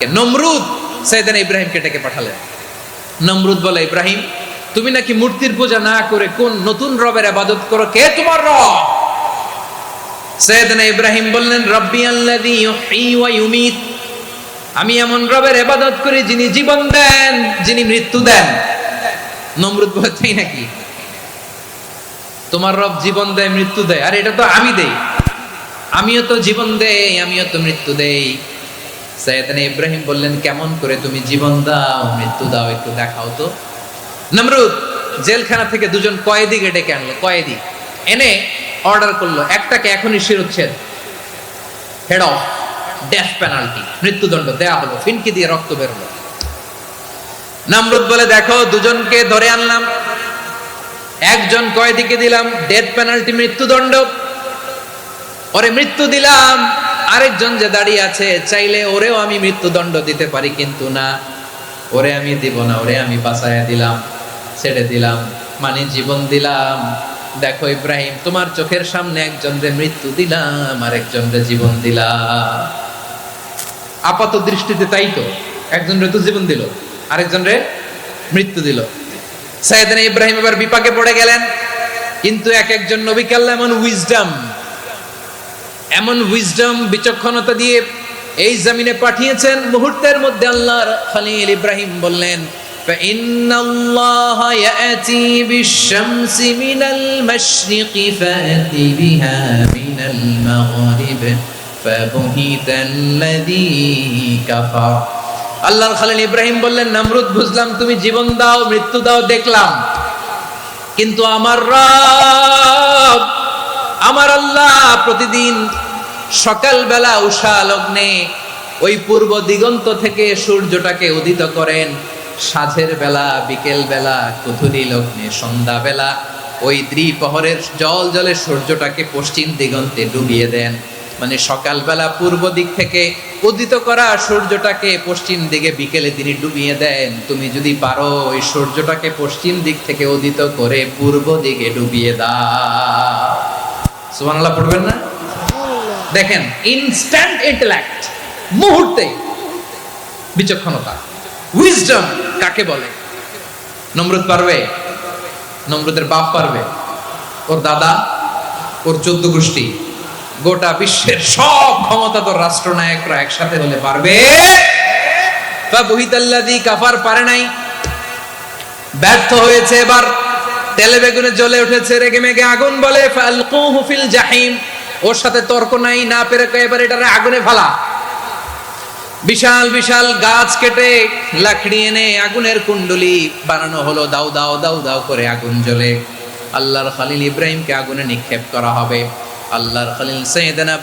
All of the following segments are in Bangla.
নমরুদ সাইয়েদনা ইব্রাহিমকে ডেকে পাঠালেন। নমরুদ বলে, ইব্রাহিম তুমি নাকি মূর্তির পূজা না করে কোন নতুন রবের ইবাদত করো, কে তোমার রব? সাইয়েদনা ইব্রাহিম বললেন, রব্বি আল্লাযী ইউহয়ী ওয়া ইউমীত, আমি এমন রবের ইবাদত করি যিনি জীবন দেন, যিনি মৃত্যু দেন। নমরুদ বলে, তাই নাকি? তোমার রব জীবন দেয় মৃত্যু দেয়, আর এটা তো আমি দেই, আমিও তো জীবন দেই আমিও তো মৃত্যু দেই। সাইয়েদনা ইব্রাহিম বললেন, কেমন করে তুমি জীবন দাও মৃত্যু দাও একটু দেখাও তো। নমরুদ জেলখানা থেকে দুজন কয়েদিকে ডেকে আনলো, কয়েদি এনে অর্ডার করলো, একটাকে এখনই শিরোচ্ছেদ, হেড অফ, ডেথ পেনাল্টি, মৃত্যুদণ্ড দেয়া হলো, ফিনকি দিয়ে রক্ত বের হলো। নমরুদ বলে, দেখো দুজনকে ধরে আনলাম, একজন কয়েদিকে দিলাম ডেথ পেনাল্টি, মৃত্যুদণ্ড, ওরে মৃত্যু দিলাম। আরেকজন যে দাঁড়িয়ে আছে, চাইলে ওরেও আমি মৃত্যুদণ্ড দিতে পারি, কিন্তু না, ওরে আমি দিব না, ওরে আমি বাঁচাইয়া দিলাম, ছেড়ে দিলাম, মানে জীবন দিলাম। দেখো ইব্রাহিম, তোমার চোখের সামনে একজনরে মৃত্যু দিলাম আর একজনরে জীবন দিলাম। আপাত দৃষ্টিতে তাই তো, একজনরে তো জীবন দিল, আরেকজনরে মৃত্যু দিল। সাইয়েদনা ইব্রাহিম এবার বিপাকে পড়ে গেলেন, কিন্তু এক একজন নবীকে আল্লাহ এমন উইজডম বিচক্ষণতা দিয়ে এই জমিনে পাঠিয়েছেন, মুহূর্তের মধ্যে আল্লাহর খলিল ইব্রাহিম বললেন, ফাইন্নাল্লাহা ইয়াতি বিশ-শামসি মিনাল মাশরিকি ফাতি বিহা মিনাল মাগরিব ফাবুহিতাল্লাযী কাফার। আল্লাহর খলিল ইব্রাহিম বললেন, নমরুদ বুঝলাম তুমি জীবন দাও মৃত্যু দাও দেখলাম, কিন্তু আমার রব আমার আল্লাহ প্রতিদিন সকালবেলা উষা লগ্নে ওই পূর্ব দিগন্ত থেকে সূর্যটাকে উদিত করেন, সাঁঝের বেলা, বিকেল বেলা, কুথুরি লগ্নে, সন্ধ্যা বেলা ওই দ্বিপ্রহরের জল জলে সূর্যটাকে পশ্চিম দিগন্তে ডুবিয়ে দেন। মানে সকালবেলা পূর্ব দিক থেকে উদিত করা সূর্যটাকে পশ্চিম দিকে বিকেলে তিনি ডুবিয়ে দেন। তুমি যদি পারো ওই সূর্যটাকে পশ্চিম দিক থেকে উদিত করে পূর্ব দিকে ডুবিয়ে দাও। সুবহানাল্লাহ পড়বেন না? দেখেন, ইনস্ট্যান্ট ইন্টেলেক্ট, মুহূর্তে বিচক্ষণতা, উইজডম কাকে বলে? নমরুদ পারবে? নমরুদের বাপ পারবে? ওর দাদা, ওর 14 গোষ্ঠী, গোটা বিশ্বের সব ক্ষমতাধর রাষ্ট্রনায়করা একসাথে হলে পারবে? ফাবুহিতাল্লাযী কাফার পারে নাই, ব্যর্থ হয়েছে। এবার তেলে বেগুনে জ্বলে উঠেছে, রেগে মেগে আগুন বলে, ফালকুহু ফিল জাহিম। ওর সাথে তর্ক নাই, না পেরে এবার এটারে আগুনে ফেলা। বিশাল বিশাল গাছ কেটে লাকড়ি এনে আগুনের কুণ্ডলি বানানো হলো, দাও দাও দাও দাও করে আগুন জ্বলে। আল্লাহর খলিল ইব্রাহিমকে আগুনে নিক্ষেপ করা হবে। আল্লাহর খলিল সাইয়েদনা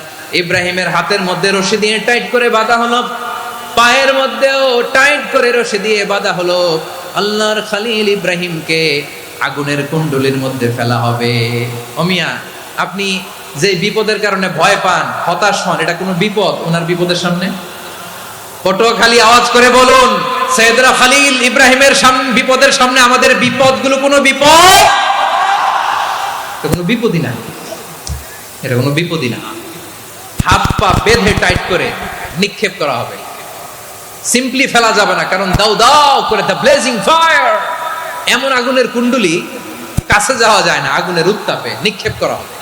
ইব্রাহিমের হাতের মধ্যে রশি দিয়ে টাইট করে বাঁধা হলো, পায়ের মধ্যেও টাইট করে রশি দিয়ে বাঁধা হলো। আল্লাহর খলিল ইব্রাহিমকে আগুনের কুণ্ডলির মধ্যে ফেলা হবে। ওমিয়া, আপনি যে বিপদের কারণে ভয় পান, হতাশ হন, এটা কোনো বিপদ ওনার বিপদের সামনে? পটুয়াখালী আওয়াজ করে বলুন, সাইয়েদনা খলিল ইব্রাহিমের বিপদের সামনে আমাদের বিপদগুলো কোনো বিপদ? এটা কোনো বিপদই না, এটা কোনো বিপদই না। হাত পা বেঁধে টাইট করে নিক্ষেপ করা হবে, সিম্পলি ফেলা যাবে না, কারণ দাও দাও করে দ্য ব্লেজিং ফায়ার, এমন আগুনের কুণ্ডলি, কাছে যাওয়া যায় না, আগুনের উত্তাপে নিক্ষেপ করা হবে।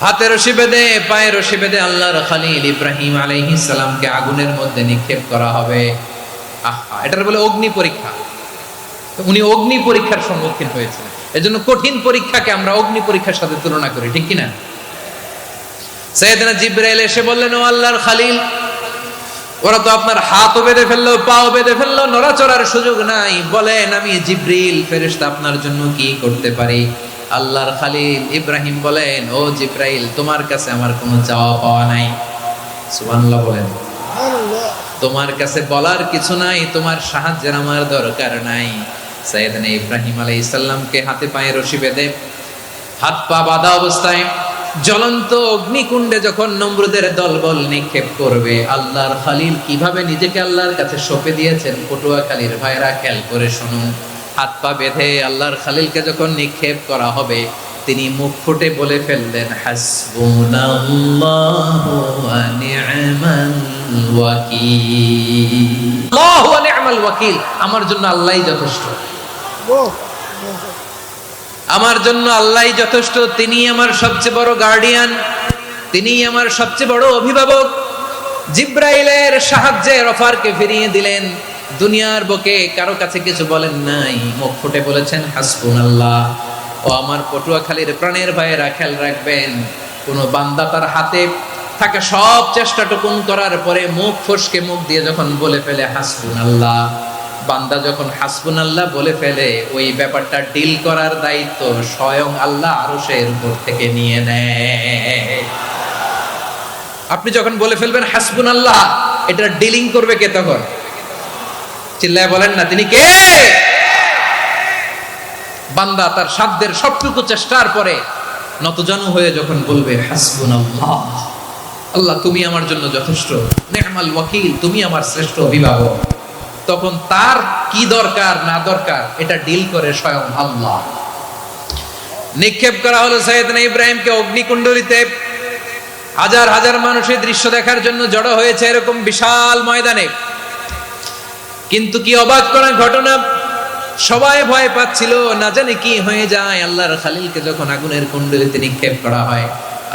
হাতে রশি বেঁধে, পায়ে রশি বেঁধে আল্লাহর খলিল ইব্রাহিম আলাইহিস সালামকে আগুনের মধ্যে নিক্ষেপ করা হবে। আহা, এটার বলে অগ্নি পরীক্ষা। উনি অগ্নি পরীক্ষার সম্মুখীন হয়েছিলেন, এজন্য কঠিন পরীক্ষাকে আমরা অগ্নি পরীক্ষার সাথে তুলনা করি, ঠিক কিনা? সাইয়েদনা জিবরাইল এসে বললেন, ও আল্লাহর খলিল, ওরা তো আপনার হাতও বেঁধে ফেললো, পাও বেঁধে ফেললো, নড়াচড়ার সুযোগ নাই, বলেন আমি জিবরিল ফেরেশতা আপনার জন্য কি করতে পারি? আল্লাহর খলিল ইব্রাহিম বলেন, ও জিবরাইল, তোমার কাছে আমার কোনো চাওয়া পাওয়া নাই। সুবহানাল্লাহ বলেন। তোমার কাছে বলার কিছু নাই, তোমার সাহায্যের আমার দরকার নাই। সাইয়েদনা ইব্রাহিম আলাইহিস সালামকে হাতে পায়ে রশি বেঁধে, হাত পা বাঁধা অবস্থায় জ্বলন্ত অগ্নিকুণ্ডে যখন নমরুদের দলবল নিক্ষেপ করবে, আল্লাহর খলিল কিভাবে নিজেকে আল্লাহর কাছে সঁপে দিয়েছেন, পটুয়াখালীর ভাইরা খেয়াল করে শুনুন। হাত পা বেঁধে আল্লাহর খলিলকে যখন নিক্ষেপ করা হবে, তিনি মুখ ফুটে বলে ফেললেন, হাসবুনাল্লাহু ওয়া নি'মাল ওয়াকিল। আল্লাহু ওয়া নি'মাল ওয়াকিল, আমার জন্য আল্লাহই যথেষ্ট, আমার জন্য আল্লাহই যথেষ্ট। তিনি আমার সবচেয়ে বড় গার্ডিয়ান, তিনি আমার সবচেয়ে বড় অভিভাবক। জিব্রাইলের সাহায্যে রফারকে ফিরিয়ে দিলেন। দুনিয়ার বুকে কারো কাছে কিছু বলেন নাই, মুখ ফুটে বলেছেন হাসবুনাল্লাহ। ও আমার পটুয়াখালীর প্রাণের ভাইয়েরা, খেয়াল রাখবেন, কোন বান্দা তার হাতে থাকা সব চেষ্টাটুকুন করার পরে মুখ ফসকে মুখ দিয়ে যখন বলে ফেলে হাসবুনাল্লাহ, বান্দা যখন হাসবুনাল্লাহ বলে ফেলে, ওই ব্যাপারটা ডিল করার দায়িত্ব স্বয়ং আল্লাহ আরশের উপর থেকে নিয়ে নেয়। আপনি যখন বলে ফেলবেন হাসবুনাল্লাহ, এটা ডিলিং করবে কে তখন? চিল্লায় বলেন না, তিনি কে? বান্দা তার সাধ্যের সবটুকু চেষ্টার পরে নতজানু হয়ে যখন বলবে হাসবুনাল্লাহ, আল্লাহ তুমি আমার জন্য যথেষ্ট, নি'মাল ওয়াকিল, তুমি আমার শ্রেষ্ঠ অভিভাবক, তখন তার কি দরকার না দরকার এটা ডিল করে স্বয়ং আল্লাহ। নিক্ষেপ করা হলো সাইয়েদনা ইব্রাহিমকে অগ্নিকুণ্ডলিতে। হাজার হাজার মানুষের দৃশ্য দেখার জন্য জড়ো হয়েছে এরকম বিশাল ময়দানে। কিন্তু কি অবাক করা ঘটনা, সবাই ভয় পাচ্ছিল, না জানে কি হয়ে যায়। আল্লাহর খালিলকে যখন আগুনের কুণ্ডলিতে নিক্ষেপ করা হয়,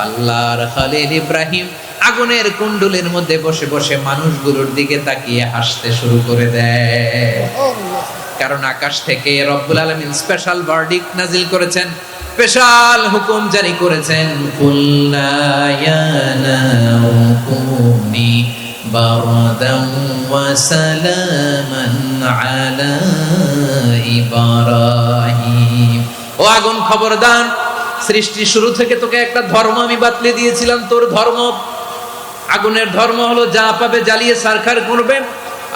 আল্লাহর খালিল ইব্রাহিম আগুনের কুণ্ডলের মধ্যে বসে বসে মানুষগুলোর দিকে তাকিয়ে হাসতে শুরু করে দেয়। কারণ আকাশ থেকে রব্বুল আলামিন স্পেশাল ভার্ডিক্ট নাজিল করেছেন, স্পেশাল হুকুম জারি করেছেন, কুল্লা ইয়া নারু কুনি বারদান ওয়া সালামান আলা ইব্রাহিম। ও আগুন, খবরদার, সৃষ্টি শুরু থেকে তোকে একটা ধর্ম আমি বাতলে দিয়েছিলাম। তোর ধর্ম, আগুনের ধর্ম হলো যা পাবে জ্বালিয়ে সারখার করবে।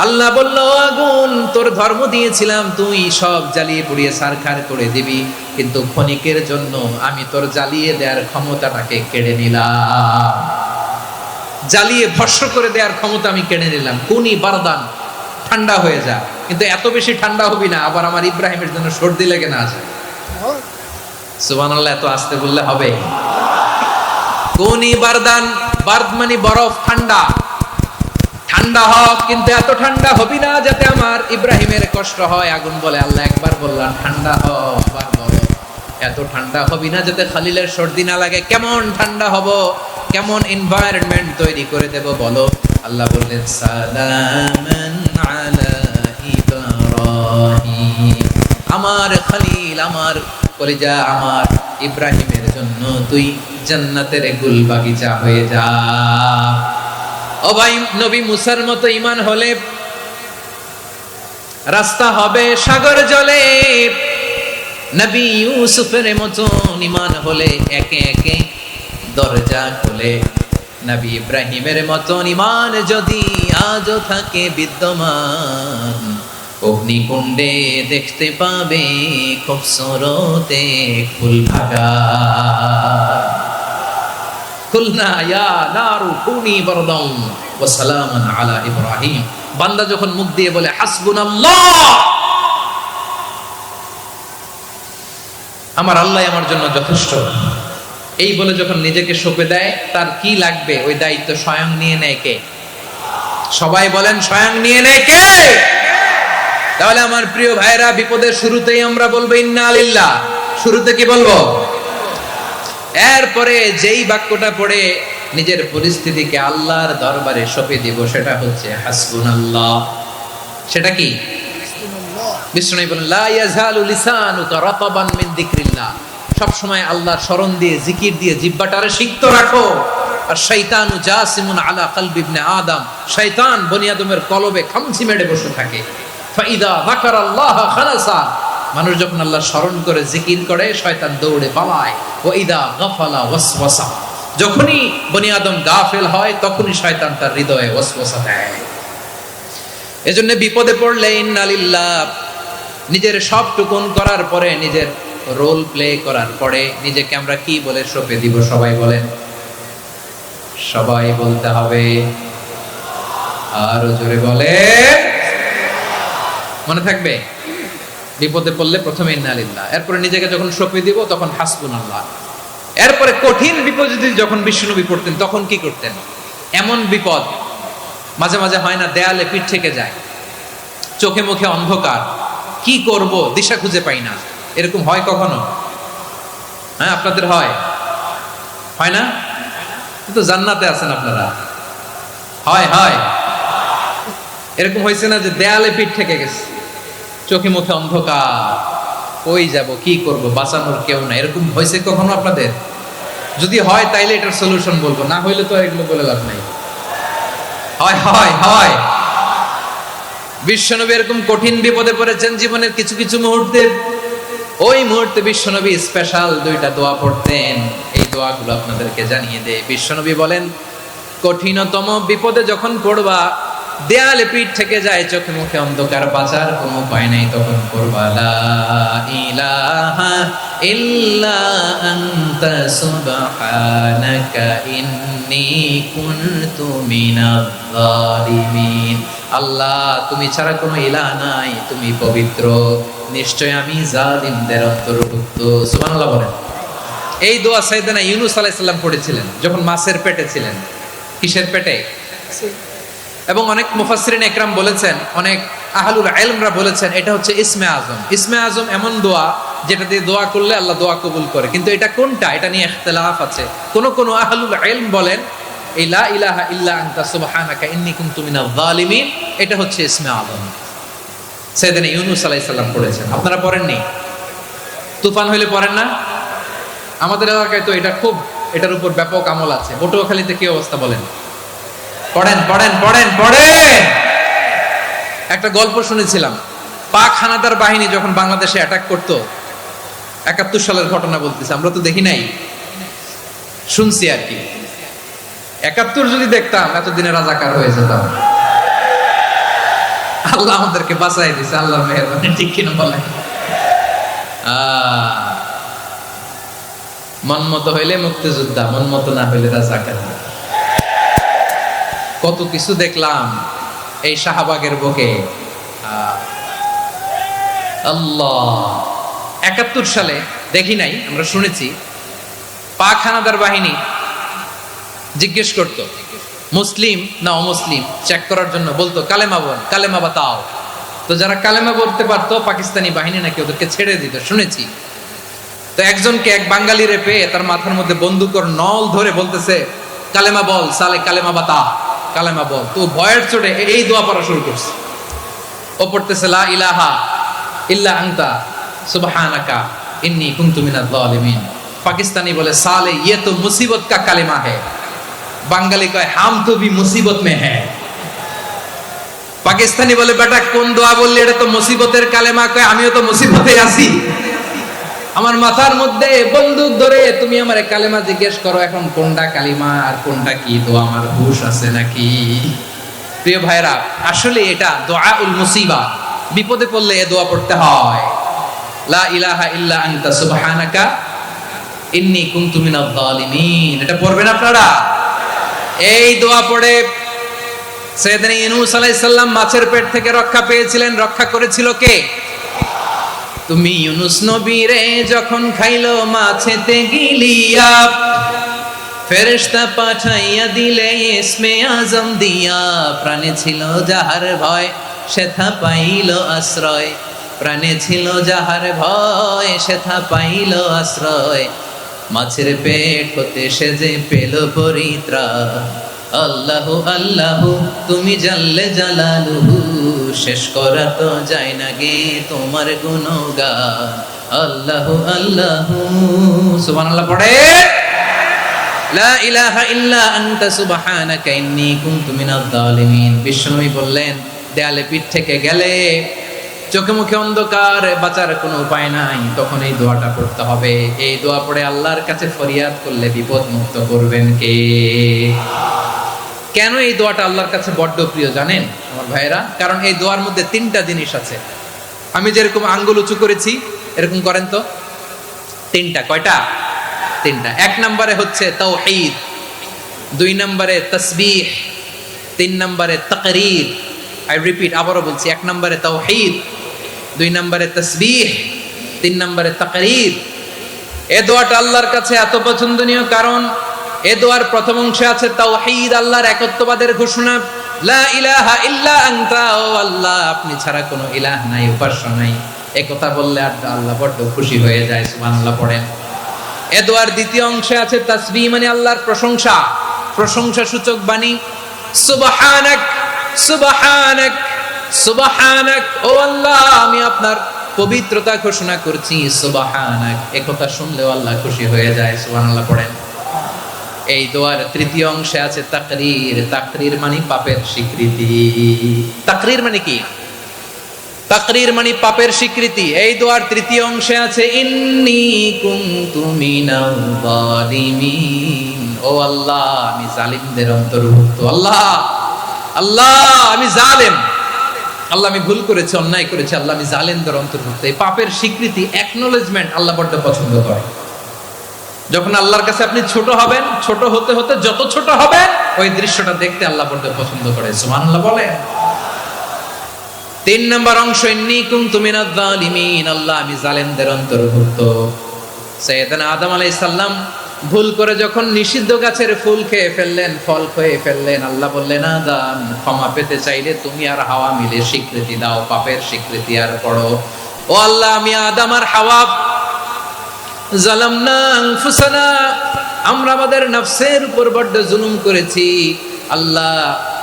আল্লাহ বলল, আগুন, তোর ধর্ম দিয়েছিলাম, তুই সব জ্বালিয়ে পুড়িয়ে সারখার করে দিবি, কিন্তু ক্ষণিকের জন্য আমি তোর জ্বালিয়ে দেওয়ার ক্ষমতাটাকে কেড়ে নিলাম, জ্বালিয়ে ভস্ম করে দেওয়ার ক্ষমতা আমি কেড়ে নিলাম। কুনি বারদান, ঠান্ডা হয়ে যা। কিন্তু এত বেশি ঠান্ডা হবি না আবার আমার ইব্রাহিমের জন্য সর্দি লেগে না যায়। সুবহানাল্লাহ, এত আস্তে বললে হবে? কুনি বারদান, বারদ মানে বরফ, ঠান্ডা, ঠান্ডা হোক, কিন্তু এত ঠান্ডা হবি না যাতে আমার ইব্রাহিমের কষ্ট হয়। আগুন বলে, আল্লাহ একবার বললাম ঠান্ডা হ, আবার বলো এত ঠান্ডা হবি না যাতে খালিলের সর্দি না লাগে। কেমন ঠান্ডা হব, কেমন এনভায়রনমেন্ট তৈরি করে দেব বলো? আল্লাহ বললেন, সালামান আলা ইব্রাহিম, আমার খালিল, আমার কলিজা, আমার ইব্রাহিমের জন্য তুই জান্নাতের গুল বাগিচা হয়ে যা। ও ভাই, নবী মুসার মতো ঈমান হলে রাস্তা হবে সাগর জলে, নবী ইউসুফের মতো ঈমান হলে একে একে দরজা খুলে, নবী ইব্রাহিমের মতো ঈমান যদি আজও থাকে বিদ্যমান, অগ্নিকুণ্ডে দেখতে পাবে খুবসুরতে ফুলবাগান। কুলনা ইয়া নারু কুনি বারদান ওয়া সালামান আলা ইব্রাহিম। বান্দা যখন মুখ দিয়ে বলে হাসবুনাল্লাহ, আমার আল্লাহ আমার জন্য যথেষ্ট, এই বলে যখন নিজেকে সঁপে দেয়, তার কি লাগবে ওই দায়িত্ব স্বয়ং নিয়ে নেয় কে? সবাই বলেন, স্বয়ং নিয়ে নেয় কে? তাহলে আমার প্রিয় ভাইরা, বিপদের শুরুতেই আমরা বলবো ইন্না লিল্লাহ। শুরুতে কি বলবো? এরপরে যেই বাক্যটা পড়ে নিজের পরিস্থিতিকে আল্লাহর দরবারে সঁপে দিব, সেটা হচ্ছে হাসবুনাল্লাহ। সেটা কি? বিষ্ণু বলেন, লা ইয়াজালু লিসানুকা রাতাবান মিন যিকরিল্লাহ। সব সময় আল্লাহর স্মরণ দিয়ে, জিকির দিয়ে জিহ্বাটারে সিক্ত রাখো। আর শয়তানু জাসিমুন আলা কলবি ইবনে আদম, শয়তান বনি আদমের কলবে খামচি মেরে বসে থাকে। ফাইদা যাকারাল্লাহ খালাসা, মানুষ যখন আল্লাহ স্মরণ করে জিকির করে, শয়তান দৌড়ে পালায়। ওয়া ইদা গাফালা ওয়াসওয়াসা, যখনই বনি আদম গাফেল হয় তখনই শয়তান তার হৃদয়ে ওয়াসওয়াসা দেয়। এজন্য বিপদে পড়লে ইন্না লিল্লাহ, নিজের সবটুকুন করার পরে, নিজের রোল প্লে করার পরে নিজেকে আমরা কি বলে সঁপে দিব? সবাই বলেন, সবাই বলতে হবে। আরো জোরে বলে, মনে থাকবে? বিপদে পড়লে প্রথমে ইন্না লিল্লাহ, এরপরে নিজেকে যখন সঁপে দিব তখন হাসবুনাল্লাহ। এরপরে কঠিন বিপদ যদি যখন বিশ্বনবী পড়তেন তখন কি করতেন? এমন বিপদ মাঝে মাঝে হয় না, দেয়ালে পিঠ থেকে যায়, চোখে মুখে অন্ধকার, কি করব দিশা খুঁজে পাই না, এরকম হয় কখনো? হ্যাঁ, আপনাদের হয়? হয় না? কিন্তু জান্নাতে আছেন আপনারা। হয় হয় এরকম হয়েছে না যে দেয়ালে পিঠ থেকে গেছে, চোখে মুখে অন্ধকার, কই যাব, কি করব, বাঁচানোর কেউ না, এরকম হয়েছে কখনো আপনাদের? যদি হয় তাইলে এটার সলিউশন বলবো, না হইলে তো এগুলো বলে লাভ নাই। হয় হয় হয় বিশ্বনবী এরকম কঠিন বিপদে পড়েছেন জীবনের কিছু কিছু মুহূর্তে। ওই মুহূর্তে বিশ্বনবী স্পেশাল 2টা দোয়া পড়তেন। এই দোয়াগুলো আপনাদেরকে জানিয়ে দেয়। বিশ্বনবী বলেন, কঠিনতম বিপদে যখন পড়বা, দেয়ালে পিঠ থেকে যায়, চোখে মুখে অন্ধকার, বাঁচার কোনো উপায় নাই, তখন পড়বা লা ইলাহা ইল্লা আনতা সুবহানাকা ইন্নী কুনতু মিনাজ জালিমিন। আল্লাহ, তুমি ছাড়া কোনো ইলাহ নাই, তুমি পবিত্র, নিশ্চয় আমি জালিমদের অন্তর্ভুক্ত। সুবহানাল্লাহ বলেন। এই দোয়া সাইয়েদনা ইউনূস আলাইহিস সালাম পড়েছিলেন যখন মাছের পেটে ছিলেন। কিসের পেটে? এবং অনেক মুফাসসিরিন একরাম বলেছেন, অনেক আহলুল ইলমরা বলেছেন, এটা হচ্ছে ইসমে আজম। ইসমে আজম এমন দোয়া যেটা দিয়ে দোয়া করলে আল্লাহ দোয়া কবুল করে, কিন্তু এটা কোনটা, এটা নিয়ে ইখতিলাফ আছে। কোন কোন আহলুল ইলম বলেন এই লা ইলাহা ইল্লা আনতা সুবহানাকা ইন্নী কুনতু মিনাজ জালিমিন, এটা হচ্ছে ইসমে আজম। সাইয়েদনা ইউনূস আলাইহিস সালাম পড়েছেন, আপনারা পড়েননি? তুফান হইলে পড়েন না? আমাদের এলাকায় তো এটা খুব, এটার উপর ব্যাপক আমল আছে। পটুয়াখালীতে কি অবস্থা বলেন? পড়েন পড়েন পড়েন পড়েন। একটা গল্প শুনেছিলাম, পাক হানাদার বাহিনী যখন বাংলাদেশে অ্যাটাক করতো, 71 সালের ঘটনা বলতেছে, আমরা তো দেখি নাই, শুনছি আর কি। 71 যদি দেখতাম এতদিনে রাজাকার হয়ে যেতাম। আল্লাহ আমাদেরকে বাঁচাই দিছে, আল্লাহর মেহেরবানি, ঠিক কিনা বলেন? মন মতো হইলে মুক্তিযোদ্ধা, মন মতো না হইলে রাজাকার। কত কিছু দেখলাম এই শাহবাগের বুকে। আল্লাহ, 71 সালে দেখি নাই, আমরা শুনেছি, পাক হানাদার বাহিনী জিজ্ঞেস করত মুসলিম না অমুসলিম চেক করার জন্য, বলতো কালেমা বল, কালেমা বাতাও। তো যারা কালেমা বলতে পারতো পাকিস্তানি বাহিনী নাকি ওদেরকে ছেড়ে দিত, শুনেছি। তো একজনকে, এক বাঙালিরে পেয়ে তার মাথার মধ্যে বন্দুকের নল ধরে বলতেছে, কালেমা বল সালে, কালেমা বাতা, কালেমা বল। তো ভয়ের চোটে এই দোয়া পড়া শুরু করছে। ও পড়তেছে লা ইলাহা ইল্লা আনতা সুবহানাকা ইন্নী কুনতু মিনাজ জালিমিন। পাকিস্তানি বলে সালে ये तो मुसीबत का কালেমা है। বাঙালি কয় হাম তো ভি মুসিবত মে হ্যায়। পাকিস্তানি বলে বেটা কোন দোয়া বললি, এটা তো মুসিবতের কালেমা। কয় আমিও তো মুসিবতে আছি, আমার মাথার মধ্যে বন্দুক ধরে তুমি আমারে কালেমা জিজ্ঞেস করো, এখন কোনটা কালিমা আর কোনটা কি, তো আমার হুশ আছে নাকি? প্রিয় ভাইরা, আসলে এটা দুআউল মুসিবা, বিপদে পড়লে এই দোয়া পড়তে হয়, লা ইলাহা ইল্লা আনতা সুবহানাকা ইন্নী কুনতু মিনাজ জালিমিন। এটা পড়বেন আপনারা। এই দোয়া পড়ে সাইয়েদনা ইউনূস আলাইহিস সালাম মাছের পেট থেকে রক্ষা পেয়েছিলেন। রক্ষা করেছিল কে? তুমি ইউনূস নবীরে যখন খাইলো মাছেতে গিলিয়া, ফেরেশতা পাঠাইয়া দিলে ইসমে আজম দিয়া। প্রাণে ছিল যাহার ভয় সেথা পাইল আশ্রয়, প্রাণে ছিল যাহার ভয় সেথা পাইল আশ্রয়। মাছের পেট হতে সে যে পেল পরিত্রাণ। আল্লাহু আল্লাহু তুমি জাল্লে জালালুহু, শেষ করা তো যায় না গে তোমার গুণগান। আল্লাহু আল্লাহু, সুবহানাল্লাহ পড়ে, লা ইলাহা ইল্লা আনতা সুবহানাকা ইন্নী কুনতু মিনাজ জালিমিন। বিশ্বনবী বললেন, দেয়ালে পিঠ থেকে গেলে, চোখে মুখে অন্ধকার, বাঁচার কোনো উপায় নাই, তখন এই দোয়াটা পড়তে হবে। এই দোয়া পড়ে আল্লাহর কাছে ফরিয়াদ করলে বিপদ মুক্ত করবেন কে? কেন এই দোয়াটা আল্লাহর কাছে বড্ড প্রিয় জানেন আমার ভাইয়েরা? কারণ এই দোয়ার মধ্যে 3টা জিনিস আছে। আমি যেরকম আঙ্গুল উঁচু করেছি এরকম করেন তো। 3টা। কয়টা? 3টা। 1 নম্বরে হচ্ছে তাওহীদ, 2 নম্বরে তাসবিহ, 3 নম্বরে তাকরীর। আই রিপিট, আবারও বলছি, 1 নম্বরে তাওহীদ, 2 নম্বরে তাসবিহ, 3 নম্বরে তাকরীর। এই দোয়াটা আল্লাহর কাছে এত পছন্দনীয় কারণ এই দোয়ার প্রথম অংশে আছে তাওহীদ, আল্লাহর একত্ববাদের ঘোষণা। লা ইলাহা ইল্লা আনতা, ও আল্লাহ আপনি ছাড়া কোনো ইলাহ নাই, উপাস্য নাই। এই কথা বললে আল্লাহ বড় খুশি হয়ে যায়। সুবহানাল্লাহ পড়েন। এ দোয়ার দ্বিতীয় অংশে আছে তাসবিহ, মানে আল্লাহর প্রশংসা, প্রশংসা সূচক বাণী। সুবহানাক সুবহানাক সুবহানাক, ও আল্লাহ আমি আপনার পবিত্রতা ঘোষণা করছি। সুবহানাক, এই কথা শুনলেও আল্লাহ খুশি হয়ে যায়। সুবহানাল্লাহ পড়েন। এই দোয়ার তৃতীয় অংশে আছে তাকরীর। তাকরীর মানে পাপের স্বীকৃতি। তাকরীর মানে কি? তাকরীর মানে পাপের স্বীকৃতি। এই দোয়ার তৃতীয় অংশে আছে ইন্নী কুনতু মিনাল যালিমিন, ও আল্লাহ আমি জালিমদের অন্তর্ভুক্ত। আল্লাহ আল্লাহ আমি জালেম, আল্লাহ আমি ভুল করেছি, অন্যায় করেছি, আল্লাহ আমি জালেমদের অন্তর্ভুক্ত। এই পাপের স্বীকৃতি, অ্যাকনোলেজমেন্ট আল্লাহ বড় পছন্দ করে। যখন আল্লাহর কাছে আপনি ছোট হবেন, ছোট হতে হতে যত ছোট হবেন ওই দৃশ্যটা দেখতে আল্লাহ বড় পছন্দ করে। সুবহানাল্লাহ বলেন। 3 নম্বর অংশ ইন্নী কুনতু মিনাজ যালিমিন, আল্লাহ আমি জালেমদের অন্তর্ভুক্ত। সাইয়েদনা আদম আলাইহিস সালাম ভুল করে যখন নিষিদ্ধ গাছের ফুল খেয়ে ফেললেন, ফল খেয়ে ফেললেন, আল্লাহ বললেন আদম ক্ষমা পেতে চাইলে তুমি আর হাওয়া মিলে স্বীকৃতি দাও, পাপের স্বীকৃতি আর পড়ো। ও আল্লাহ আমি আদম আর হাওয়া জালামনা আনফুসানা, আমরা আমাদের নফসের উপর বড় জুলুম করেছি। আল্লাহ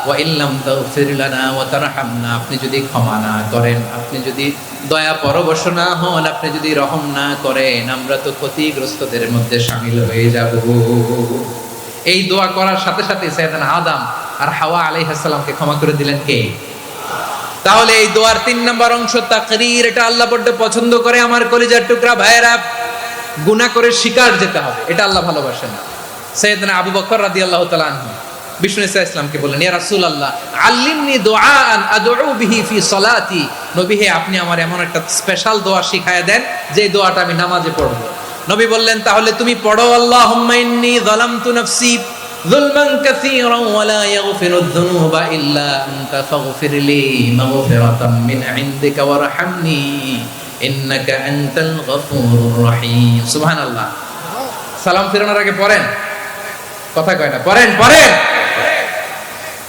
ওয়া ইল্লাম তাগফির লানা ওয়া তারহামনা, আপনি যদি ক্ষমা না করেন, আপনি যদি দয়া পরবশ না হন, আপনি যদি রহম না করেন, আমরা তো ক্ষতিগ্রস্তদের মধ্যে শামিল হয়ে যাব। এই দোয়া করার সাথে সাথে সাইয়েদনা আদম আর হাওয়া আলাইহিস সালামকে ক্ষমা করে দিলেন কে? তাহলে এই দোয়ার 3 নম্বর অংশ তাকরীর, এটা আল্লাহ বড় পছন্দ করে। আমার কলিজার টুকরা ভাইয়েরা, গুনাহ করে শিকার যেতে হবে, এটা আল্লাহ ভালোবাসেন। সাইয়েদনা আবু বকর রাদিয়াল্লাহু তাআলা আনহু বিষ্ণু ইসা ইসলামকে বললেন, ইয়া রাসূলুল্লাহ আল্লিমনি দুআআন আদউ বিহি ফি সালাতি, নবী হে আপনি আমার এমন একটা স্পেশাল দোয়া শিখায়া দেন যে দোয়াটা আমি নামাজে পড়ব। নবী বললেন তাহলে তুমি পড়ো আল্লাহুম্মা ইন্নী যালামতু নাফসি যুলমান কাসীরান ওয়া লা ইয়াগফিরুয যুনুবা ইল্লা আনতা ফাগফিরলি মাগফিরাতাম মিন ইনদিকা ওয়ারহামনি ইন্নাকা আনতাল গফুরুর রহিম। সুবহানাল্লাহ। সালাম ফিরানোর আগে পড়েন, কথা কয় না, পড়েন পড়েন।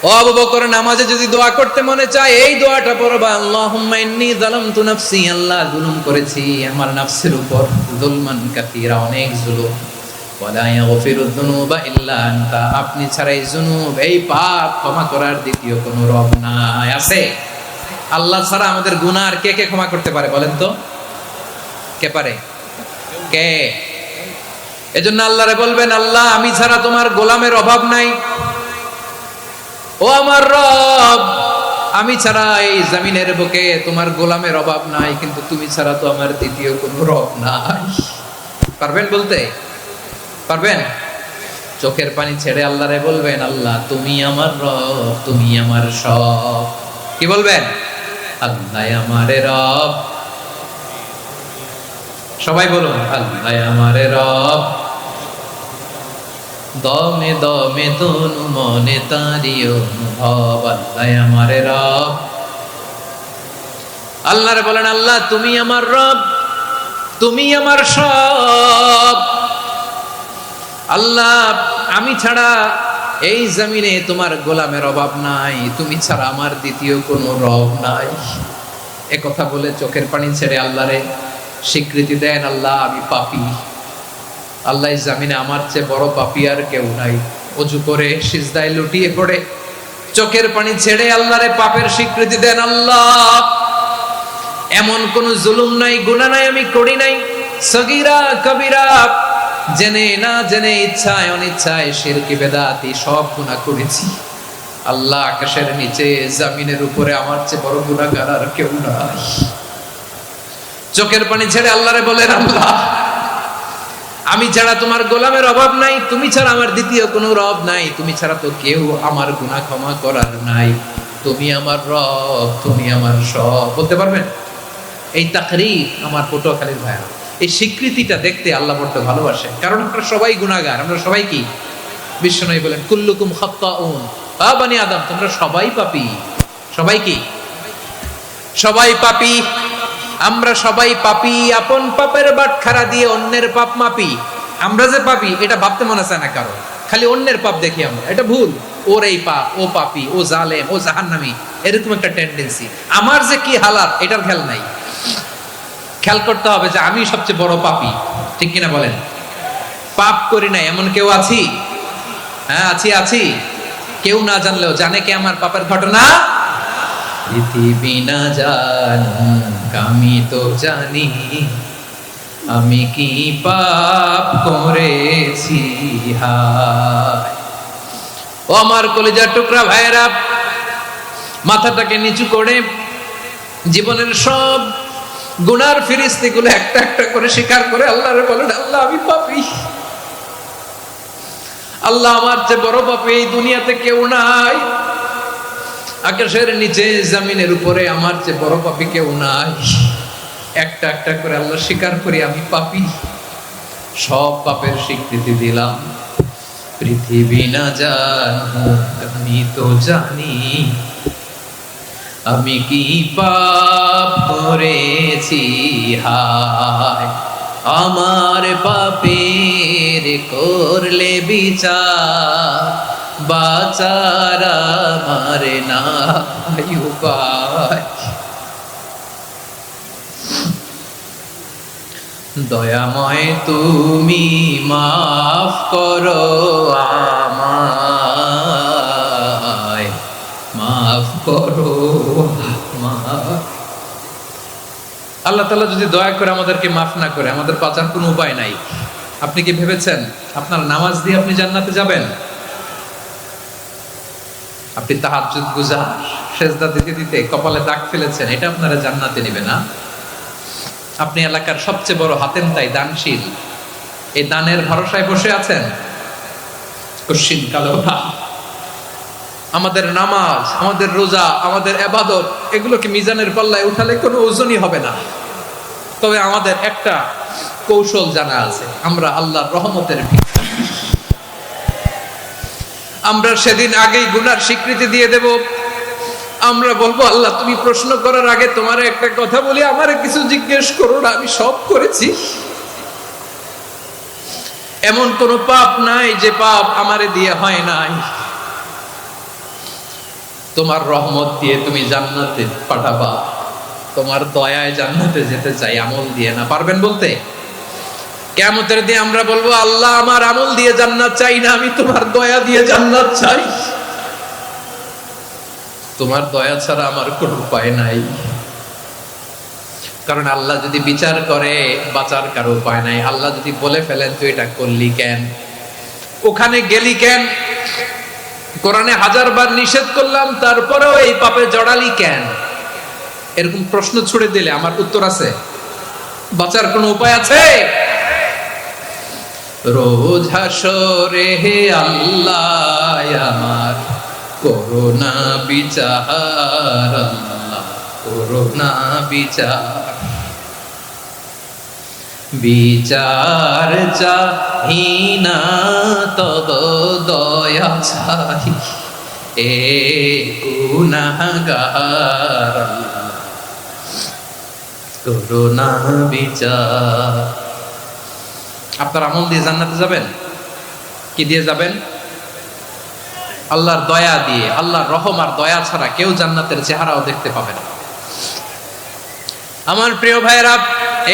ও আবু বকর, নামাজে যদি দোয়া করতে মনে চায় এই দোয়াটা পড়বা, আল্লাহুম্মা ইন্নী যালামতু নাফসি, আল্লাহ জুলুম করেছি আমার নফসের উপর, যুলমান কাসীরা অনেক জুলুম, ওয়া লা ইয়াগফিরুয যুনুবা ইল্লা আনতা, আপনি ছাড়া এই জুনুব, এই পাপ ক্ষমা করার দ্বিতীয় কোনো রব নাই। আছে? আল্লাহ ছাড়া আমাদের গুনাহ আর কে কে ক্ষমা করতে পারে বলেন তো? কে পারে? কে? এজন্য আল্লাহরে বলবেন, আল্লাহ আমি ছাড়া তোমার গোলামের অভাব নাই, ও আমার রব আমি ছাড়া এই জমিনের বুকে তোমার গোলামের অভাব নাই, কিন্তু তুমি ছাড়া তো আমার দ্বিতীয় কোনো রব নাই। পারবেন বলতে? পারবেন? চোখের পানি ছেড়ে আল্লাহরে বলবেন, আল্লাহ তুমি আমার রব, তুমি আমার সব। কি বলবেন? আল্লাহ আমারে রব। সবাই বলুন, আল্লাহ আমারে রব, দমে দমে তনু মনে তারি অনুভব, আল্লাহ আমারে রব। আল্লাহরে বলেন, আল্লাহ তুমি আমার রব, তুমি আমার সব। আল্লাহ আমি ছাড়া এই জমিনে তোমার গোলামের অভাব নাই, তুমি ছাড়া আমার দ্বিতীয় কোনো রব নাই। এ কথা বলে চোখের পানি ছেড়ে আল্লাহরে স্বীকৃতি দেন, আল্লাহ আমি পাপী, আল্লাহ জামিনে আমার চেয়ে বড় পাপী আর কেউ নাই। ওযু করে সিজদায় লুটিয়ে পড়ে চোখের পানি ছেড়ে আল্লাহরে পাপের স্বীকৃতি দেন, আল্লাহ এমন কোন জুলুম নাই, গুনাহ নাই আমি করি নাই, সগীরা কবিরা, জেনে না জেনে, ইচ্ছায় অনিচ্ছায়, শিরকি বেদাতি সব গুনাহ করেছি। আল্লাহ আকাশের নিচে জমিনের উপরে আমার চেয়ে বড় গুনাহগার আর কেউ নাই। চোখের পানি ছেড়ে আল্লাহরে বলেন, আল্লাহ আমি ছাড়া তোমার গোলামের অভাব নাই, তুমি ছাড়া আমার দ্বিতীয় কোনো রব নাই, তুমি ছাড়া তো কেউ আমার গুনাহ ক্ষমা করার নাই, তুমি আমার রব, তুমি আমার সব। বলতে পারবেন? এই তাকরীর আমার পটুয়াখালীর ভাইরা, এই স্বীকৃতিটা দেখতে আল্লাহ বড় ভালোবাসেন, কারণ আমরা সবাই গুনাহগার। আমরা সবাই কি? বিশ্বনবী বলেন কুল্লুকুম খাত্তাউন, আ বনি আদম তোমরা সবাই পাপী। সবাই কি? সবাই পাপী। আমরা সবাই পাপী, আপন পাপের বাটখারা দিয়ে অন্যের পাপ মাপি। আমরা যে পাপী এটা ভাবতে মনে চায় না কারো, খালি অন্যের পাপ দেখি আমরা, এটা ভুল। ওর এই পাপ, ও পাপী, ও জালেম, ও জাহান্নামী, এরকম একটা টেন্ডেন্সি। আমার যে কি হালাত এটার খেয়াল নাই। খেয়াল করতে হবে যে আমি সবচেয়ে বড় পাপী, ঠিক কিনা বলেন? পাপ করি নাই এমন কেউ আছি? হ্যাঁ আছি। কেউ না জানলেও জানে কে আমার পাপের ঘটনা? পৃথিবী না জানুক আমি তো জানি আমি কি পাপ করেছি। হায় ও আমার কলিজার টুকরা ভাইয়েরা, মাথাটাকে নিচু করে জীবনের সব গুনার ফিরিস্তিগুলো একটা একটা করে স্বীকার করে আল্লাহরে বলেন, আল্লাহ আমি পাপী। আল্লাহ আমার চেয়ে বড় পাপী এই দুনিয়াতে কেউ নাই। আকাশের নিচে জমিনের উপরে আমার চেয়ে বড় পাপী কেউ নাই। একটা একটা করে আল্লাহ স্বীকার করি আমি পাপী। সব পাপের স্বীকৃতি দিলাম। পৃথিবী না জানুক আমি তো জানি আমি কি পাপ করেছি। হায় আমার পাপের করলে বিচার, বাঁচার আমার নাই উপায়। দয়াময় তুমি মাফ করো আমায়, মাফ করো আমায়। আল্লাহ তাআলা যদি দয়া করে আমাদেরকে মাফ না করে, আমাদের বাঁচার কোনো উপায় নাই। আপনি কি ভেবেছেন আপনার নামাজ দিয়ে আপনি জান্নাতে যাবেন? আপনি তাহাজ্জুদ গুজার, সেজদা দিতে দিতে কপালে দাগ ফেলেছেন, এটা আপনারা জান্নাতে নেবে না। আপনি এলাকার সবচেয়ে বড় হাতেমতাই দানশীল, এই দানের ভরসায় বসে আছেন, কশিন কালো না। আমাদের নামাজ, আমাদের রোজা, আমাদের ইবাদত, এগুলোকে মিজানের পাল্লায় উঠালে কোনো ওজনই হবে না। তবে আমাদের একটা কৌশল জানা আছে, আমরা আল্লাহর রহমতের ভিক্ষা। আমরা সেদিন আগেই গুনার স্বীকৃতি দিয়ে দেব। আমরা বলবো, আল্লাহ তুমি প্রশ্ন করার আগে তোমার একটা কথা বলি, আমারে কিছু জিজ্ঞেস করো না, আমি সব করেছি। এমন কোন পাপ নাই যে পাপ আমারে দিয়ে হয় নাই। তোমার রহমত দিয়ে তুমি জান্নাতে পাঠাবা, তোমার দয়ায় জান্নাতে যেতে চাই, আমল দিয়ে না। পারবেন বলতে? কিয়ামতের দিন আমরা বলবো, আল্লাহ আমার আমল দিয়ে জান্নাত চাই না, আমি তোমার দয়া দিয়ে জান্নাত চাই। তোমার দয়া ছাড়া আমার কোনো উপায় নাই। কারণ আল্লাহ যদি বিচার করে বাঁচার কারো উপায় নাই। আল্লাহ যদি বলে ফেলেন তুই এটা করলি কেন, ওখানে গেলি কেন, কোরআনে 1000 বার নিষেধ করলাম তারপরেও এই পাপে জড়ালি কেন, এরকম প্রশ্ন ছুড়ে দিলে আমার উত্তর আছে? বাঁচার কোনো উপায় আছে? রোজ হাসরে হে আল্লাহ আমার করোনা বিচার, আল্লাহ করোনা বিচার। বিচার চাহি না তব দয়া চাই, এ গুনাহগার করোনা বিচার। আপনার আমল দিয়ে জান্নাতে যাবেন? কি দিয়ে যাবেন? আল্লাহর দয়া দিয়ে। আল্লাহর রহম আর দয়া ছাড়া কেউ জান্নাতের চেহারাও দেখতে পাবে না। আমার প্রিয় ভাইয়েরা,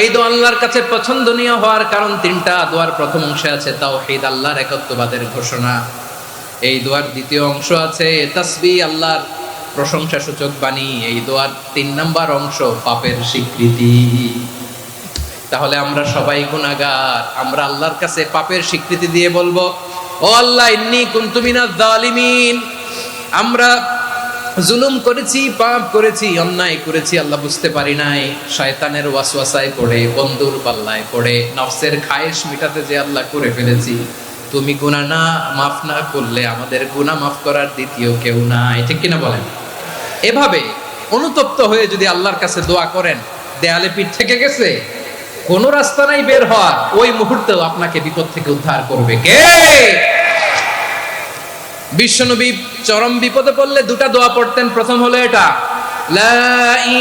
এই দোয়া আল্লাহর কাছে পছন্দনীয় হওয়ার কারণ তিনটা। দোয়ার প্রথম অংশে আছে তাওহীদ, আল্লাহর একত্ববাদের ঘোষণা। এই দোয়ার দ্বিতীয় অংশ আছে তাসবিহ, আল্লাহর প্রশংসা সূচক বাণী। এই দোয়ার 3 নাম্বার অংশ পাপের স্বীকৃতি। তাহলে আমরা সবাই গুনাহগার। আমরা আল্লাহর কাছে পাপের স্বীকৃতি দিয়ে বলবো, ও আল্লাহ ইন্নী কুনতু মিনাজ জালিমিন, আমরা জুলুম করেছি, পাপ করেছি, অন্যায় করেছি, আল্লাহ বুঝতে পারি নাই। শয়তানের ওয়াসওয়াসায় পড়ে, বন্ধুর পাল্লায় পড়ে, নফসের খায়েশ মিটাতে যে আল্লাহ করে ফেলেছি। তুমি গুনাহ না মাফ না করলে আমাদের গুনাহ মাফ করার দ্বিতীয় কেউ নাই, ঠিক কিনা বলেন? এভাবে অনুতপ্ত হয়ে যদি আল্লাহর কাছে দোয়া করেন, দেয়ালে পিঠ থেকে গেছে, কোনো রাস্তা নাই বের হওয়ার, ওই মুহূর্তেও আপনাকে বিপদ থেকে উদ্ধার করবে কে? বিশ্বনবী চরম বিপদে পড়লে 2টা দোয়া পড়তেন। প্রথম হলো এটা, লা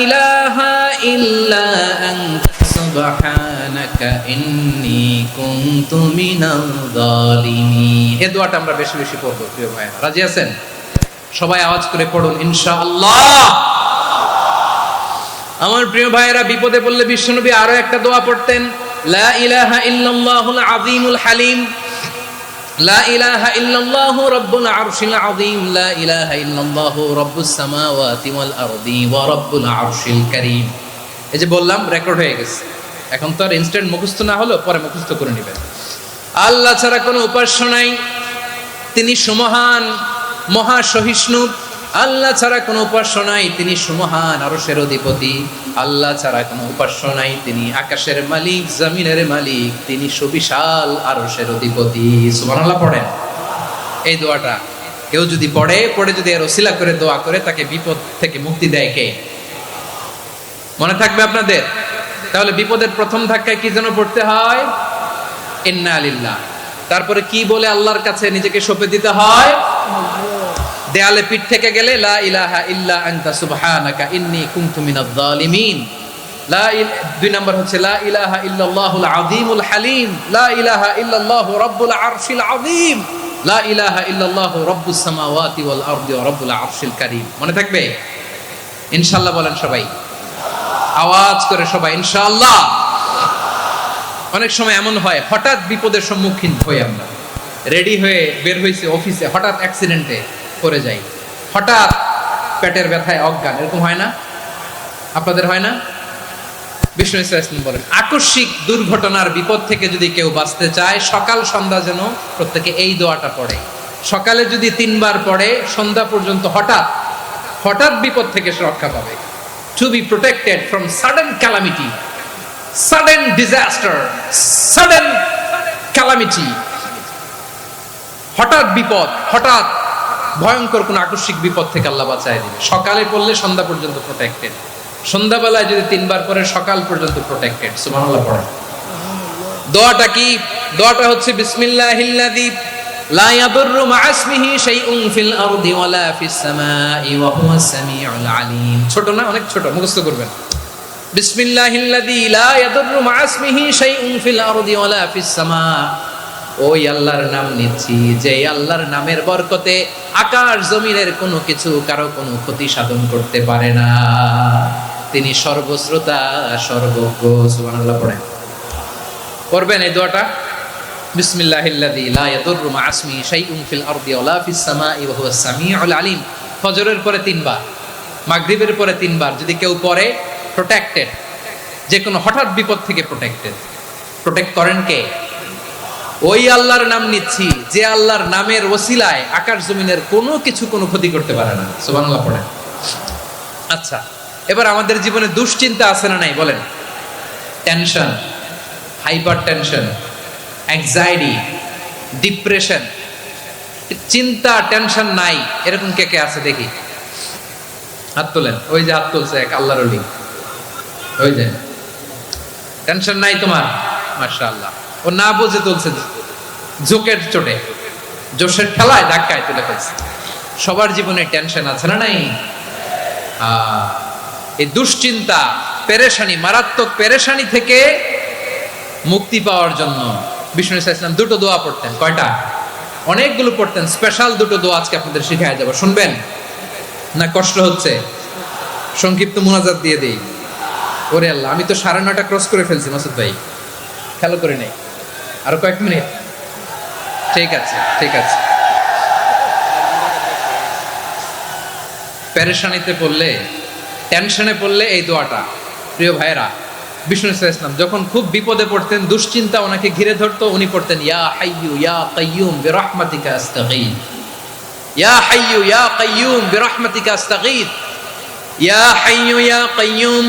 ইলাহা ইল্লা আনতা সুবহানাকা ইন্নী কুনতু মিনাল যালিমিন। এই দোয়াটা আমরা বেশি বেশি পড়ব প্রিয় ভাইরা, রাজি আছেন? সবাই আওয়াজ করে পড়ুন ইনশাআল্লাহ। আমার প্রিয় ভাইরা, বিপদে পড়লে বিশ্বনবী আরো একটা দোয়া পড়তেন, লা ইলাহা ইল্লাল্লাহুল আযীমুল হালিম, লা ইলাহা ইল্লাল্লাহু রাব্বুল আরশিল আযীম, লা ইলাহা ইল্লাল্লাহু রাব্বুস সামাওয়াতি ওয়াল আরদি ওয়া রাব্বুল আরশিল কারীম। এই যে বললাম, রেকর্ড হয়ে গেছে, এখন তো আর ইনস্ট্যান্ট মুখস্থ না হলো, পরে মুখস্থ করে নেবেন। আল্লাহ ছাড়া কোনো উপাস্য নাই, তিনি সুমহান, মহা সহিষ্ণু। আল্লাহ ছাড়া কোনো উপাস্য নাই, তিনি সুমহান, আরশের অধিপতি। আল্লাহ ছাড়া কোনো উপাস্য নাই, তিনি আকাশের মালিক, জমিনের মালিক, তিনি সুবিশাল আরশের অধিপতি। সুবহানাল্লাহ পড়েন। এই দোয়াটা কেউ যদি পড়ে যদি এর ওসিলা করে দোয়া করে, তাকে বিপদ থেকে মুক্তি দেয় কে? মনে থাকবে আপনাদের? তাহলে বিপদের প্রথম ধাক্কায় কি যেন পড়তে হয়? ইন্না লিল্লাহ। তারপরে কি বলে আল্লাহর কাছে নিজেকে সঁপে দিতে হয়? দেয়ালে পিঠ থেকে গেলে লা ইলাহা ইল্লা আনতা সুবহানাকা ইন্নী কুনতু মিনাজ জালিমিন। দুই নাম্বার হচ্ছে লা ইলাহা ইল্লাল্লাহুল আযীমুল হালিম, লা ইলাহা ইল্লাল্লাহু রাব্বুল আরশিল আযীম, লা ইলাহা ইল্লাল্লাহু রাব্বুস সামাওয়াতি ওয়াল আরদি ওয়া রাব্বুল আরশিল কারীম। মনে থাকবে? ইনশাআল্লাহ বলেন সবাই, আওয়াজ করে সবাই ইনশাআল্লাহ। অনেক সময় এমন হয়, হঠাৎ বিপদের সম্মুখীন হই আমরা, রেডি হয়ে বের হইছে অফিসে, হঠাৎ অ্যাক্সিডেন্টে পড়ে যাই, হঠাৎ পেটের ব্যথায় অজ্ঞান, এরকম হয় না? আপনাদের হয় না? বিষ্ণু ইসলাম বলেন, আকস্মিক দুর্ঘটনার বিপদ থেকে যদি কেউ বাঁচতে চায়, সকাল সন্ধ্যা যেন প্রত্যেকে এই দোয়াটা পড়ে। সকালে যদি 3 বার পড়ে, সন্ধ্যা পর্যন্ত হঠাৎ বিপদ থেকে সে রক্ষা পাবে। To be protected from sudden calamity, sudden disaster, sudden calamity, হঠাৎ বিপদ, হঠাৎ ভয়ঙ্কর কোন আকস্মিক বিপদ থেকে আল্লাহ বাঁচায় দিবে। সকালে পড়লে সন্ধ্যা পর্যন্ত প্রোটেক্টেড, সন্ধ্যাবেলায় যদি 3 বার পরে সকাল পর্যন্ত প্রোটেক্টেড। সুবহানাল্লাহ পড়েন। দোয়াটা কি? দোয়াটা হচ্ছে বিসমিল্লাহিল্লাযী লা ইয়াদুররু মা'a ইসমিহি শাইউন ফিল আরদি ওয়ালা ফিস সামাই ওয়া হুয়াস সামিউল আলিম। ছোট না? অনেক ছোট, মুখস্থ করবেন। বিসমিল্লাহিল্লাযী লা ইয়াদুররু মা'a ইসমিহি শাইউন ফিল আরদি ওয়ালা ফিস সামা। ওই আল্লাহর নাম নিচ্ছি, যে আল্লাহর নামের বরকতে আকাশ জমিনের কোনো কিছু কারো কোনো ক্ষতি সাধন করতে পারে না। তিনি সর্বশ্রোতা, সর্বজ্ঞ। সুবহানাল্লাহ পড়েন। পড়বেন এই দোয়াটা, বিসমিল্লাহিল্লাযী লা ইয়াদুররু মা'a ইসমিহি শাইউন ফিল আরদি ওয়ালা ফিস সামাই ওয়া হুয়াস সামিউল আলিম। ফজরের পরে 3 বার, মাগরিবের পরে 3 বার যদি কেউ পড়ে, প্রোটেক্টেড, যে কোনো হঠাৎ বিপদ থেকে প্রোটেক্টেড। প্রোটেক্ট করেন কে? ওই আল্লাহর নাম নিচ্ছি, যে আল্লাহর নামের ওসিলায় আকাশ জমিনের কোনো কিছু কোনো ক্ষতি করতে পারে না। সুবহানাল্লাহ পড়েন। আচ্ছা, এবার আমাদের জীবনে দুশ্চিন্তা আছে না নাই বলেন? Tension, hyper tension, anxiety, depression, চিন্তা, টেনশন নাই, এরকম কে কে আছে দেখি? হাত তোলেন। ওই যে হাত তুলছে এক আল্লাহর ওলি, ওই যে। টেনশন নাই তোমার? মাশাআল্লাহ। ও না বুঝে তুলছে, জোকের চোটে, জোশের ঠেলায় ধাক্কায় তুলে ফেলছে। সবার জীবনে টেনশন আছে না নাই? এই দুশ্চিন্তা, পেরেশানি, মারাত্মক পেরেশানি থেকে মুক্তি পাওয়ার জন্য বিষ্ণু ইসলাম 2টো দোয়া পড়তেন। কয়টা? অনেকগুলো পড়তেন। স্পেশাল 2টো দোয়া আজকে আপনাদের শিখায় যাব, শুনবেন না? কষ্ট হচ্ছে? সংক্ষিপ্ত মুনাজাত দিয়ে দেই। ওরে আল্লাহ, আমি তো 9:30 ক্রস করে ফেলছি মাসুদ ভাই, খেয়াল করে নেই। আরো কয়েক মিনিট? ঠিক আছে, ঠিক আছে। পেরেশানিতে পড়লে, টেনশনে পড়লে এই দোয়াটা, প্রিয় ভাইরা, বিষ্ণু ইসলাম যখন খুব বিপদে পড়তেন, দুশ্চিন্তা ওনাকে ঘিরে ধরতো, উনি পড়তেন ইয়া হাইয়্যু ইয়া কাইয়্যুম বিরহমাতিকা আস্তাগীথ, ইয়া হাইয়্যু ইয়া কাইয়্যুম বিরহমাতিকা আস্তাগীথ, ইয়া হাইয়্যু ইয়া কাইয়্যুম,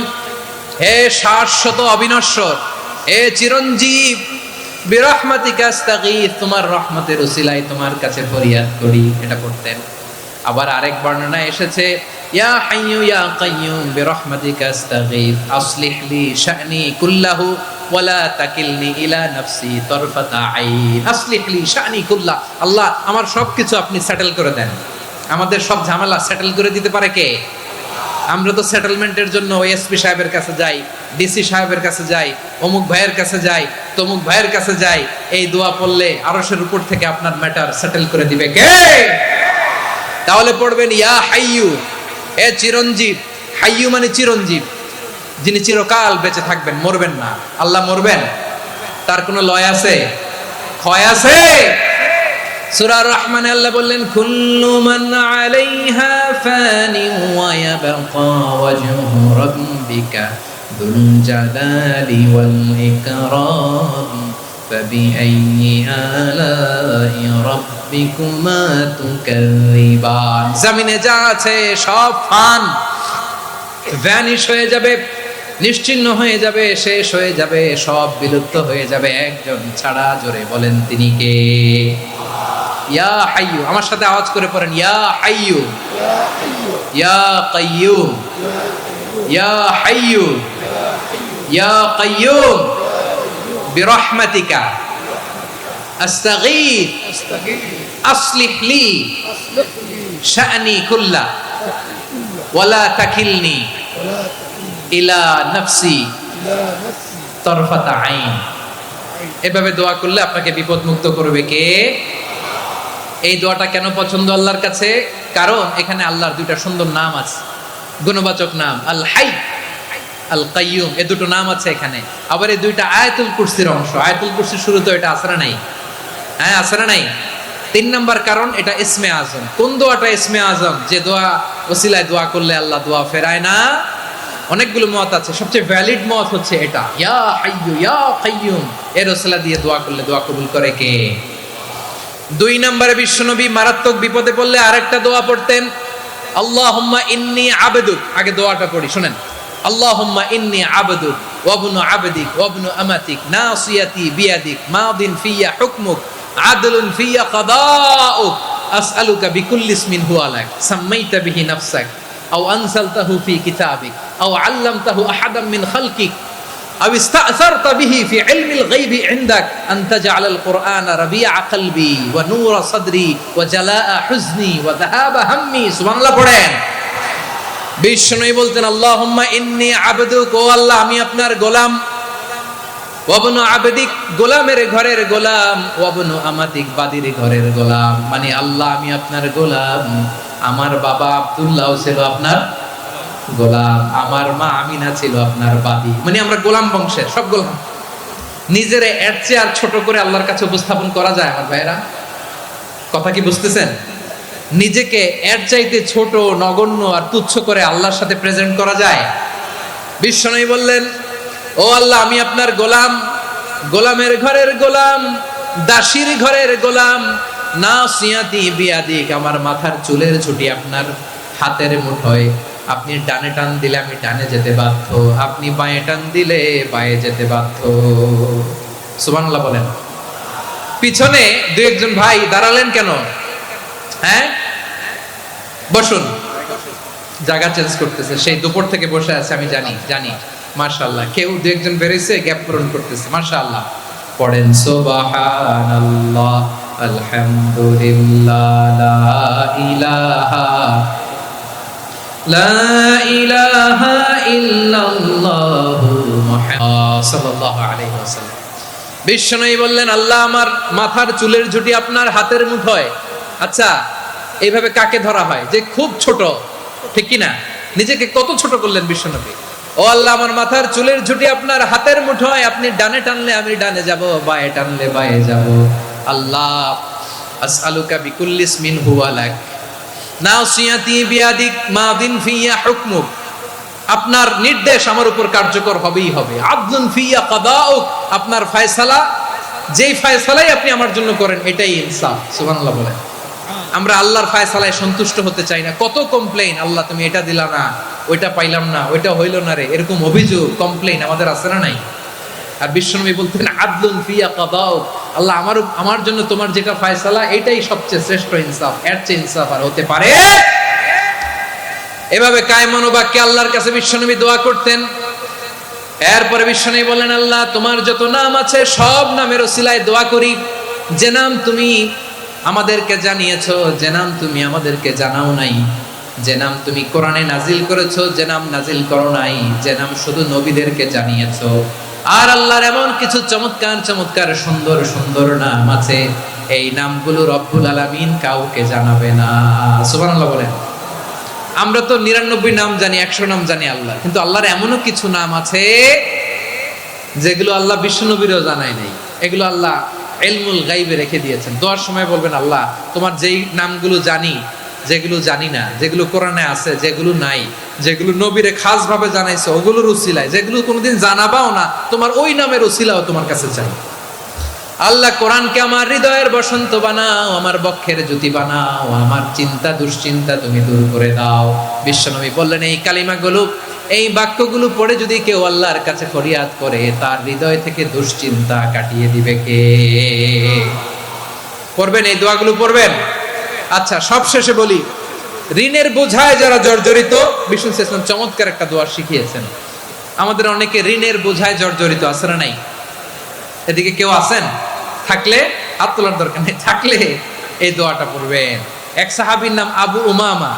হে শাশ্বত অবিনশ্বর, হে চিরঞ্জীব, বিরহমাতিকা আস্তাগীথ, তোমার রহমতের উসিলায় তোমার কাছে ফরিয়াদ করি। এটা পড়তেন। আবার আরেক বর্ণনায় এসেছে ইয়া হাইয়্যু ইয়া কাইয়্যুম বিরহমাতিকা আস্তাগীথ আসলিহ লি শা'নি কুল্লাহু ওয়া লা তাকিলনি ইলা নাফসি তারফাতা আইন। আসলিহ লি শা'নি কুল্লাহ, আল্লাহ আমার সবকিছু আপনি সেটেল করে দেন। আমাদের সব ঝামেলা সেটেল করে দিতে পারে কে? আমরা তো সেটেলমেন্টের জন্য এসপি সাহেবের কাছে যাই, ডিসি সাহেবের কাছে যাই, অমুক ভাইয়ের কাছে যাই, তমুক ভাইয়ের কাছে যাই, এই দোয়া পড়লে আরশের উপর থেকে আপনার ম্যাটার সেটেল করে দিবে কে? তাহলে পড়বেন ইয়া হাইয়ু, এ চিরঞ্জীব। হাইয়ু মানে চিরঞ্জীব, যিনি চিরকাল বেঁচে থাকবেন, মরবেন না। আল্লাহ মরবেন? তার কোনো লয় আছে? ক্ষয় আছে? সূরা রহমানে আল্লাহ বললেন কুল্লু মান আলাইহা ফানি ওয়া ইয়াবকা ওয়াজহু রাব্বিকা যুল জালালি ওয়াল ইকরাম ফাবিআইয়ি আলাই রাব্বিকুমা তুকাযিবান। জমিনে যা আছে সব ফান, ভ্যানিশ হয়ে যাবে, নিশ্চিহ্ন হয়ে যাবে, শেষ হয়ে যাবে, সব বিলুপ্ত হয়ে যাবে, একজন ছাড়া। জোরে বলেন তিনি কে? ইয়া হাইয়ু। আমার সাথে আওয়াজ করে পড়েন ইয়া হাইয়ু, ইয়া কাইয়ুম, ইয়া হাইয়ু, ইয়া কাইয়ুম বিরহমাতিকা আস্তাগীথ আসলিহ লি শা'নি কুল্লা ওয়ালা তাকিলনি ইলা নাফসি তরফাতা আইন। এভাবে দোয়া করলে আপনাকে বিপদ মুক্ত করবে কে? এই দোয়াটা কেন পছন্দ আল্লাহর কাছে? কারণ এখানে আল্লাহর দুইটা সুন্দর নাম আছে, গুণবাচক নাম, আল হাই, আল কাইয়ুম। এই দুটো নাম আছে এখানে। আবার এই দুইটা আয়াতুল কুরসির অংশ। আয়াতুল কুরসির শুরুতে এটা আছে না নাই? হ্যাঁ, আছে না নাই? 3 নাম্বার কারণ এটা ইসমে আজম। কোন দোয়াটা ইসমে আজম? যে দোয়া ওসিলায় দোয়া করলে আল্লাহ দোয়া ফেরায় না। অনেকগুলো মত আছে, সবচেয়ে ভ্যালিড মত হচ্ছে এটা, ইয়া হাইয়ু ইয়া কাইয়ুম। এর ওসিলা দিয়ে দোয়া করলে দোয়া কবুল করে কে? 2 নম্বরে বিশ্বনবী মারাত্মক বিপদে পড়লে আরেকটা দোয়া পড়তেন, আল্লাহুম্মা ইন্নী আবদুক। আগে দোয়াটা পড়ি, শুনেন। আল্লাহুম্মা ইন্নী আবদুক ওয়া ইবনু আবদিক ওয়া ইবনু আমাতিক নাসিয়াতি বিয়াদিক মাদিন ফিয়া হুকমুক আদলুন ফিয়া কাদাউক আসআলুকা বিকুল্লি ইসমিন হুয়া লাক সাম্মাইতা বিহি নাফসাক আও আনসালতাহু ফি কিতাবিক আও আল্লামতাহু আহাদাম মিন খালকিক আও ইস্তা'সারতা বিহি ফি ইলমিল গায়বি ইনদাক আন তাজআলাল কুরআনা রাবিআ কলবি ওয়া নূরা সাদরি ওয়া জালাআ হুজনি ওয়া যাহাবা হাম্মি। সুবহানাল্লাহ পড়েন। বিষ্ণুই বলতেন আল্লাহুম্মা ইন্নী আবদুক, ও আল্লাহ আমি আপনার গোলাম, ওয়া ইবনু আবদিক, গোলামের ঘরের গোলাম, ওয়া ইবনু আমাতিক, বাদীর ঘরের গোলাম। মানে আল্লাহ আমি আপনার গোলাম। আমার বাবা আব্দুল্লাহ ছিল আপনার গোলাম, আমার মা আমিনা ছিল আপনার বাদী। মানে আমরা গোলাম বংশের, সব গোলাম। নিজেরে এর চেয়ে আর ছোট করে আল্লাহর কাছে উপস্থাপন করা যায় আমার ভাইরা? কথা কি বুঝতেছেন? নিজেকে এর চাইতে ছোট, নগণ্য আর তুচ্ছ করে আল্লাহর সাথে প্রেজেন্ট করা যায়? বিশ্বনবী বললেন, ও আল্লাহ আমি আপনার গোলাম, গোলামের ঘরের গোলাম, দাসীর ঘরের গোলাম। নাসিয়াতি বিয়াদিক, আমার মাথার চুলের ঝুঁটি আপনার হাতের মুঠোয়। আপনি ডানে টান দিলে আমি ডানে যেতে বাধ্য, আপনি বাঁয়ে টান দিলে বাঁয়ে যেতে বাধ্য। সুবহানাল্লাহ বলেন। পিছনে 2-1 ভাই দাঁড়ালেন কেন? হ্যাঁ, বসুন। জায়গা চেঞ্জ করতেছে, সেই দুপুর থেকে বসে আছে আমি জানি। মাশাআল্লাহ, কেউ 2-1 বেরিয়েছে, গ্যাপ পূরণ করতেছে। মাশাআল্লাহ। পড়েন সুবহানাল্লাহ আলহামদুলিল্লাহ লা ইলাহা ইল্লাল্লাহু মুহাম্মাদুর সাল্লাল্লাহু আলাইহি ওয়াসাল্লাম। বিশ্বনবী বললেন, আল্লাহ আমার মাথার চুলের ঝুঁটি আপনার হাতের মুঠোয়। আচ্ছা, এইভাবে কাকে ধরা হয়? যে খুব ছোট, ঠিক কি না? নিজেকে কত ছোট করলেন বিশ্বনবী। ও আল্লাহ আমার মাথার চুলের ঝুঁটি আপনার হাতের মুঠোয়, আপনি ডানে টানলে আমি ডানে যাব, বাঁয়ে টানলে বাঁয়ে যাব। আল্লাহ আসআলুকা বিকুল্লি ইসমিন হুয়া লাক নাসিয়াতি বিয়াদিক মাদিন ফিয়া হুকমুক। আপনার নির্দেশ আমার উপর কার্যকর হবেই হবে। আদলুন ফিয়া কাদাউক, আপনার ফয়সালা, যেই ফয়সালাই আপনি আমার জন্য করেন এটাই ইনসাফ। সুবহানাল্লাহ বলেন। আমরা আল্লাহর ফয়সালায় সন্তুষ্ট হতে চাই না। কত কমপ্লেইন, আল্লাহ তুমি এটা দিলা না, ওইটা পাইলাম না, ওইটা হইল না রে, এরকম অভিযোগ, কমপ্লেইন আমাদের আছে না নাই? আর বিশ্বনবী বলতেন আদলুন ফিয়া কাদাউক, আল্লাহ আমার জন্য তোমার যেটা ফয়সালা এটাই সবচেয়ে শ্রেষ্ঠ ইনসাফ, এর চেয়ে ইনসাফ আর হতে পারে? এভাবে কায়মান বাক্যে আল্লাহর কাছে বিশ্বনবী দোয়া করতেন। এরপরে বিশ্বনবী বলেন, আল্লাহ তোমার যত নাম আছে সব নামের ওসিলায় দোয়া করি, যে নাম তুমি আমাদেরকে জানিয়েছো, যে নাম তুমি আমাদেরকে জানাও নাই, যে নাম তুমি কোরআনে নাজিল করেছো, যে নাম নাজিল করো নাই, যে নাম শুধু নবীদেরকে জানিয়েছো। আর আল্লাহর এমন কিছু চমৎকার চমৎকার সুন্দর সুন্দর নাম আছে, এই নামগুলো রব্বুল আলামিন কাউকে জানাবে না। সুবহানাল্লাহ বলেন। আমরা তো 99 নাম জানি, 100 নাম জানি আল্লাহ, কিন্তু আল্লাহর এমনও কিছু নাম আছে যেগুলো আল্লাহ বিশ্বনবীরও জানায় নাই। এগুলো আল্লাহ ইলমুল গায়বে রেখে দিয়েছেন। দোয়ার সময় বলবেন, আল্লাহ তোমার যেই নামগুলো জানি, যেগুলো জানি না, যেগুলো কোরআনে আছে, যেগুলো নাই, যেগুলো নবীরে খাস ভাবে জানাইছো ওগুলোর উসিলায়, যেগুলো কোনোদিন জানাবাও না তোমার ওই নামের উসিলাও তোমার কাছে চাই। আল্লাহ কোরআনকে আমার হৃদয়ের বসন্ত বানাও, আমার বক্ষের জ্যোতি বানাও, আমার চিন্তা দুশ্চিন্তা তুমি দূর করে দাও। বিশ্বনবী বললেন, এই কালিমাগুলো, এই বাক্যগুলো পড়ে যদি কেউ আল্লাহর কাছে ফরিয়াদ করে, তার হৃদয় থেকে দুশ্চিন্তা কাটিয়ে দিবে কে? পড়বেন, এই দোয়াগুলো পড়বেন। আচ্ছা, সব শেষে বলি, ঋণের বোঝায় যারা জর্জরিত, বিষ্ণু ইসলাম চমৎকার একটা দোয়া শিখিয়েছেন। আমাদের অনেকে ঋণের বোঝায় জর্জরিত, আছে না নাই? এদিকে কেউ আছেন? থাকলে হাত তোলার দরকার নেই, থাকলে এই দোয়াটা পড়বেন। এক সাহাবীর নাম আবু উমামা,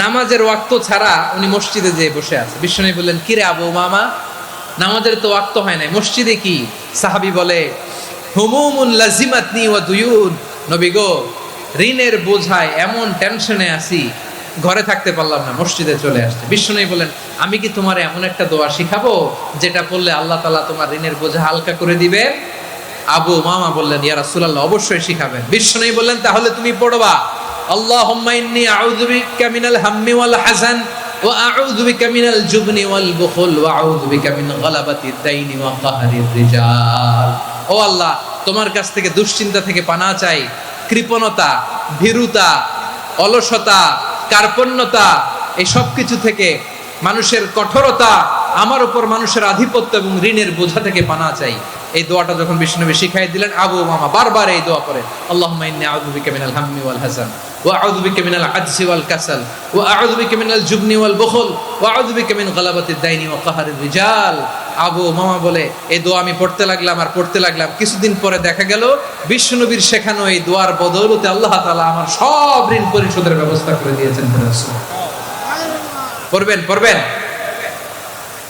নামাজের ওয়াক্ত ছাড়া উনি মসজিদে যেয়ে বসে আছে। বিষ্ণু বললেন, কিরে আবু উমামা, নামাজের তো ওয়াক্ত হয় নাই, মসজিদে কি? সাহাবী বলে, হুমুমুন লাজিমাতনি ওয়া দুয়ুন। নবী গো, ঋণের বোঝায় এমন টেনশনে আছি, ঘরে থাকতে পারলাম না, মসজিদে চলে আসছে। বিষ্ণু বলেন, আমি কি তোমার এমন একটা দোয়া শিখাবো যেটা পড়লে আল্লাহ তাআলা তোমার ঋণের বোঝা হালকা করে দিবে? আবু উমামা বললেন, ইয়া রাসূলুল্লাহ, অবশ্যই শিখাবেন। বিষ্ণু বললেন, তাহলে তুমি পড়বা, আল্লাহুম্মা ইন্নী আউযু বিকা মিনাল হাম্মি ওয়াল হাযান ওয়া আউযু বিকা মিনাল জুবনি ওয়াল বুখল ওয়া আউযু বিকা মিন গালাবাতিদ দাইনি ওয়া কাহরির রিজাল। ও আল্লাহ, তোমার কাছ থেকে দুশ্চিন্তা থেকে পানাহ চাই, কৃপণতা, ভীরুতা, অলসতা, কার্পণ্যতা, এই সব কিছু থেকে, মানুষের কঠোরতা, আমার উপর মানুষের আধিপত্য এবং ঋণের বোঝা থেকে পানাহ চাই। এই দোয়াটা যখন বিষ্ণুনবী শিখাই দিলেন, আবু উমামা বারবার এই দোয়া করে, আল্লাহুম্মা ইন্নী আউযু বিকা মিনাল হাম্মি ওয়াল হাযান ওয়া আউযু বিকা মিনাল আজজি ওয়াল কাসাল ওয়া আউযু বিকা মিনাল জুবনি ওয়াল বুখল ওয়া আউযু বিকা মিন গালাবাতিদ দাইনি ওয়া কাহরির রিজাল। আবু উমামা বলে, এই দোয়া আমি পড়তে লাগলাম আর পড়তে লাগলাম, কিছুদিন পরে দেখা গেল বিষ্ণুনবীর শেখানো এই দোয়ার বদৌলতে আল্লাহ তাআলা আমার সব ঋণ পরিশোধের ব্যবস্থা করে দিয়েছেন। পড়বেন, পড়বেন।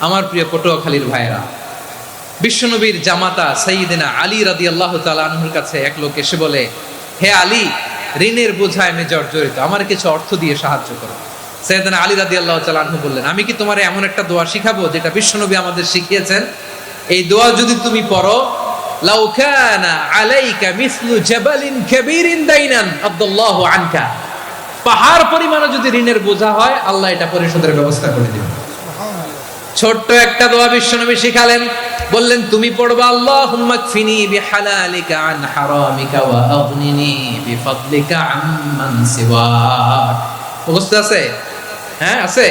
আমার প্রিয় পটুয়াখালীর ভাইরা, বিশ্বনবীর জামাতা সাইয়্যিদিনা আলী রাদিয়াল্লাহু তাআলা আনহুর কাছে এক লোক এসে বলে, হে আলী, ঋণের বোঝায় আমি জর্জরিত, আমার কিছু অর্থ দিয়ে সাহায্য করো। সাইয়্যিদিনা আলী রাদিয়াল্লাহু তাআলা আনহু বললেন, আমি কি তোমারে এমন একটা দোয়া শিখাবো যেটা বিশ্বনবী আমাদের শিখিয়েছেন? এই দোয়া যদি তুমি পড়ো, লাউ কানা আলাইকা মিসলু জাবালিন কাবীরিন দাইনান আদাল্লাহু আনকা, পাহাড় পরিমাণও যদি ঋণের বোঝা হয়, আল্লাহ এটা পরিশোধের ব্যবস্থা করে দিবেন। ছোট্ট একটা দোয়া বিশ্বনবী শিখালেন, বললেন, তুমি পড়বা, আল্লাহুম্মা কফিনি বিহালালিকা আন হারামিকা ওয়া আগনিনি বিফাদলিকা আম্মান সিওয়াক। মুখস্থ আছে? হ্যাঁ, আছে।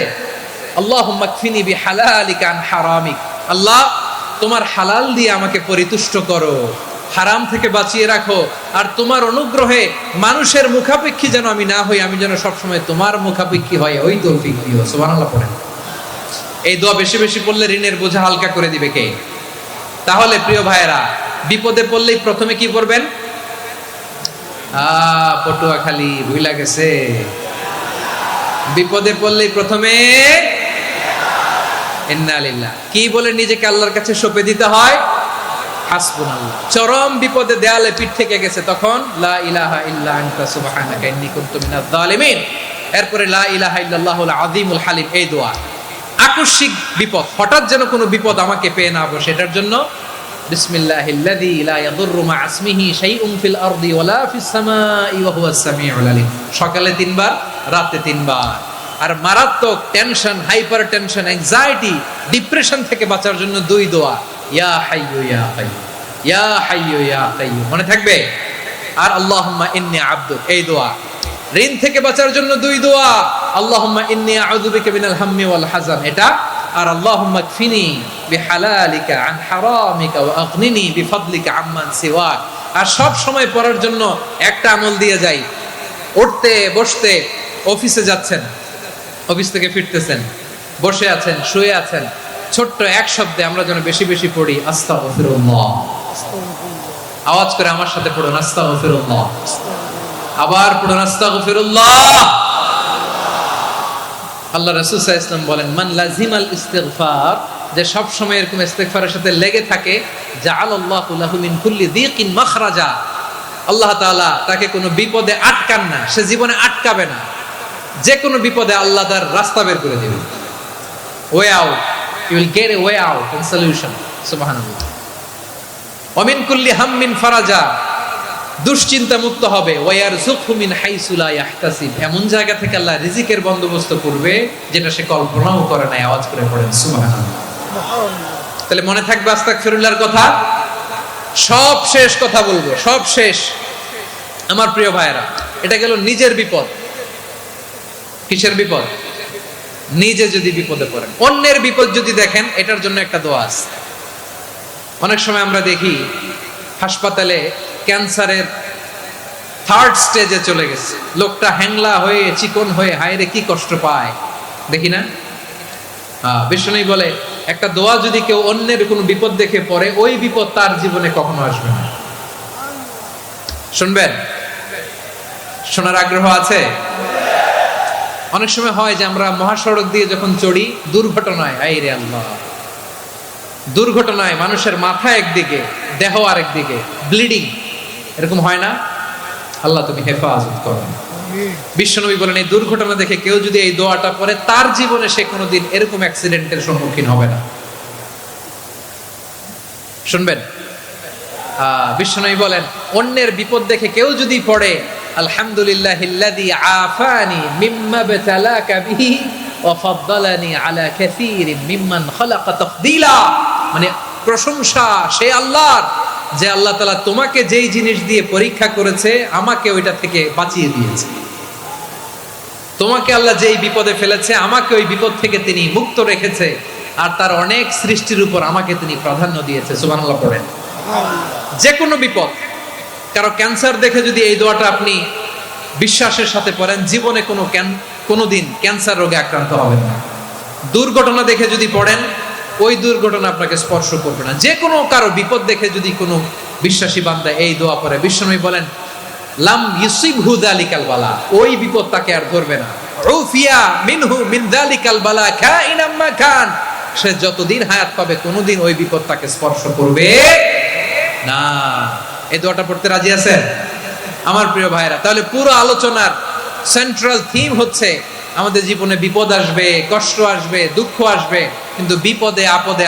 আল্লাহুম্মা কফিনি বিহালালিকা আন হারামিক, আল্লাহ তোমার হালাল দিয়ে আমাকে পরিতুষ্ট করো, হারাম থেকে বাঁচিয়ে রাখো, আর তোমার অনুগ্রহে মানুষের মুখাপেক্ষী যেন আমি না হই, আমি যেন সবসময় তোমার মুখাপেক্ষী হয়, ওই তৌফিক দিও। সুবহানাল্লাহ পড়েন। এই দোয়া বেশি বেশি পড়লে ঋণের বোঝা হালকা করে দিবে কে? তাহলে প্রিয় ভাইয়েরা, বিপদে পড়লেই প্রথমে কি পড়বেন? পটুয়াখালী ভুইলা গেছে, বিপদে পড়লেই প্রথমে ইন্না লিল্লাহ কি বলে নিজেকে আল্লাহর কাছে সঁপে দিতে হয়? হাসবুনাল্লাহ। চরম বিপদে দেয়ালে পিঠ থেকে গেছে, তখন লা ইলাহা ইল্লা আনতা সুবহানাকা ইন্নী কুনতু মিনাজ জালিমিন। এরপরে লা ইলাহা ইল্লাল্লাহুল আযীমুল হালিম, এই দোয়া। আকস্মিক বিপদ, হঠাৎ যেন কোনো বিপদ আমাকে পেয়ে না বসে, এটার জন্য বিসমিল্লাহিল্লাযী লা ইয়াদুররু মা ইসমিহি শাইউন ফিল আরদি ওয়ালা ফিস সামাই ওয়া হুয়াস সামিউল আলিম। সকালে 3 বার, রাতে 3 বার। আর মারাত্মক tension, hyper tension, anxiety, depression থেকে বাঁচার জন্য 2 দোয়া, ইয়া হাইয়্যু ইয়া কাইয়্যুম, ইয়া হাইয়্যু ইয়া কাইয়্যুম, মনে থাকবে? আর আল্লাহুম্মা ইন্নী আবদুক, এই দোয়া। ঋণ থেকে বাঁচার জন্য 2 দোয়া, আল্লাহুম্মা ইন্নী আউযু বিকা মিনাল হাম্মি ওয়াল হাযান, এটা। আর আল্লাহুম্মা কফিনি বিহালালিকা আন হারামিকা ওয়া আগনিনি বিফাদলিকা আম্মান সিওয়াক। আর সব সময় পড়ার জন্য একটা আমল দিয়ে যাই, উঠতে বসতে, অফিসে যাচ্ছেন, অফিস থেকে ফিরতেছেন, বসে আছেন, শুয়ে আছেন, ছোট্ট এক শব্দে আমরা যেন বেশি বেশি পড়ি, আস্তাগফিরুল্লাহ। আওয়াজ করে আমার সাথে পড়ুন, আস্তাগফিরুল্লাহ। আবার পড়ুন, আস্তাগফিরুল্লাহ। আল্লাহ রাসূল সাল্লাল্লাহু আলাইহি ওয়াসাল্লাম বলেন, মান লাজিমাল ইস্তিগফার, যে সব সময় এরকম ইস্তিগফারের সাথে লেগে থাকে, জাআলাল্লাহু লাহু মিন কুল্লি যিকিন মাখরাজা, আল্লাহ তাআলা তাকে কোনো বিপদে আটকান না, সে জীবনে আটকাবে না, যে কোনো বিপদে আল্লাহ তার রাস্তা বের করে দিবেন, way out, you will get a way out and solution. সুবহানাল্লাহ। ওয়া মিন কুল্লি হাম্মিন ফারাজা, দুশ্চিন্তা মুক্ত হবে, ওয়ারযুকহু মিন হাইসু লা ইয়াহতাসিব, এমন জায়গা থেকে আল্লাহ রিজিকের বন্দোবস্ত করবে যেটা সে কল্পনাও করে নাই। আওয়াজ করে পড়েন সুবহানাল্লাহ। তাহলে মনে থাকবে আস্তাগফিরুল্লাহর কথা। সব শেষ কথা বলবো, সব শেষ আমার প্রিয় ভাইয়েরা। এটা গেল নিজের বিপদ। কিসের বিপদ? নিজে যদি বিপদে পড়েন। অন্যের বিপদ যদি দেখেন, এটার জন্য একটা দোয়া আছে। অনেক সময় আমরা দেখি হাসপাতালে ক্যান্সারের 3rd স্টেজে চলে গেছে, লোকটা হ্যাংলা হয়ে চিকন হয়ে হায়রে কি কষ্ট পায়, দেখি না? বিষ্ণু বলে একটা দোয়া যদি কেউ অন্যের কোনো বিপদ দেখে পড়ে, ওই বিপদ তার জীবনে কখনো আসবে না। শুনবেন? শোনার আগ্রহ আছে? অনেক সময় হয় যে আমরা মহাসড়ক দিয়ে যখন চড়ি, দুর্ঘটনায়, আইরে আল্লাহ, দুর্ঘটনায় মানুষের মাথা একদিকে, দেহ আরেকদিকে, ব্লিডিং, এরকম হয় না? আল্লাহ তুমি হেফাজত করো। বিশ্বনবী বলেন, এই দুর্ঘটনা দেখে কেউ যদি এই দোয়াটা পড়ে, তার জীবনে সে কোনোদিন এরকম অ্যাক্সিডেন্টের সম্মুখীন হবে না। শুনবেন? বিশ্বনবী বলেন, অন্যের বিপদ দেখে কেউ যদি পড়ে, আলহামদুলিল্লাহিল্লাযী আফানি মিম্মা বাতালাকা বিহি ওয়া ফাদ্দালানি আলা কাসীরিন মিম্মান খালাকা তাফদীলা, মানে প্রশংসা সে আল্লাহর, যে আল্লাহ তাআলা তোমাকে যেই জিনিস দিয়ে পরীক্ষা করেছে, আমাকে ওইটা থেকে বাঁচিয়ে দিয়েছে। তোমাকে আল্লাহ যেই বিপদে ফেলেছে, আমাকে ওই বিপদ থেকে তিনি মুক্ত রেখেছে, আর তার অনেক সৃষ্টির উপর আমাকে তিনি প্রাধান্য দিয়েছে। সুবহানাল্লাহ পড়েন। যে কোনো বিপদ, কারো ক্যান্সার দেখে যদি এই দোয়াটা আপনি বিশ্বাসের সাথে পড়েন, জীবনে কোনোদিন ক্যান্সার রোগে আক্রান্ত হবেন না। দুর্ঘটনা দেখে যদি পড়েন, ওই দুর্ঘটনা আপনাকে স্পর্শ করবে না। যে কোনো কারো বিপদ দেখে যদি কোনো বিশ্বাসী বান্দা এই দোয়া পড়ে, বিশ্বনবী বলেন, লাম ইউসিবহু যালিকাল বালা, ওই বিপদ তাকে আর ধরবে না। উফিয়া মিনহু মিন যালিকাল বালা কাইনাম মা কান, সে যতদিন হায়াত পাবে কোনোদিন ওই বিপদ তাকে স্পর্শ করবে না। এই দোয়াটা পড়তে রাজি আছেন আমার প্রিয় ভাইরা? তাহলে পুরো আলোচনার সেন্ট্রাল থিম হচ্ছে, আমাদের জীবনে বিপদ আসবে, কষ্ট আসবে, দুঃখ আসবে, কিন্তু বিপদে আপদে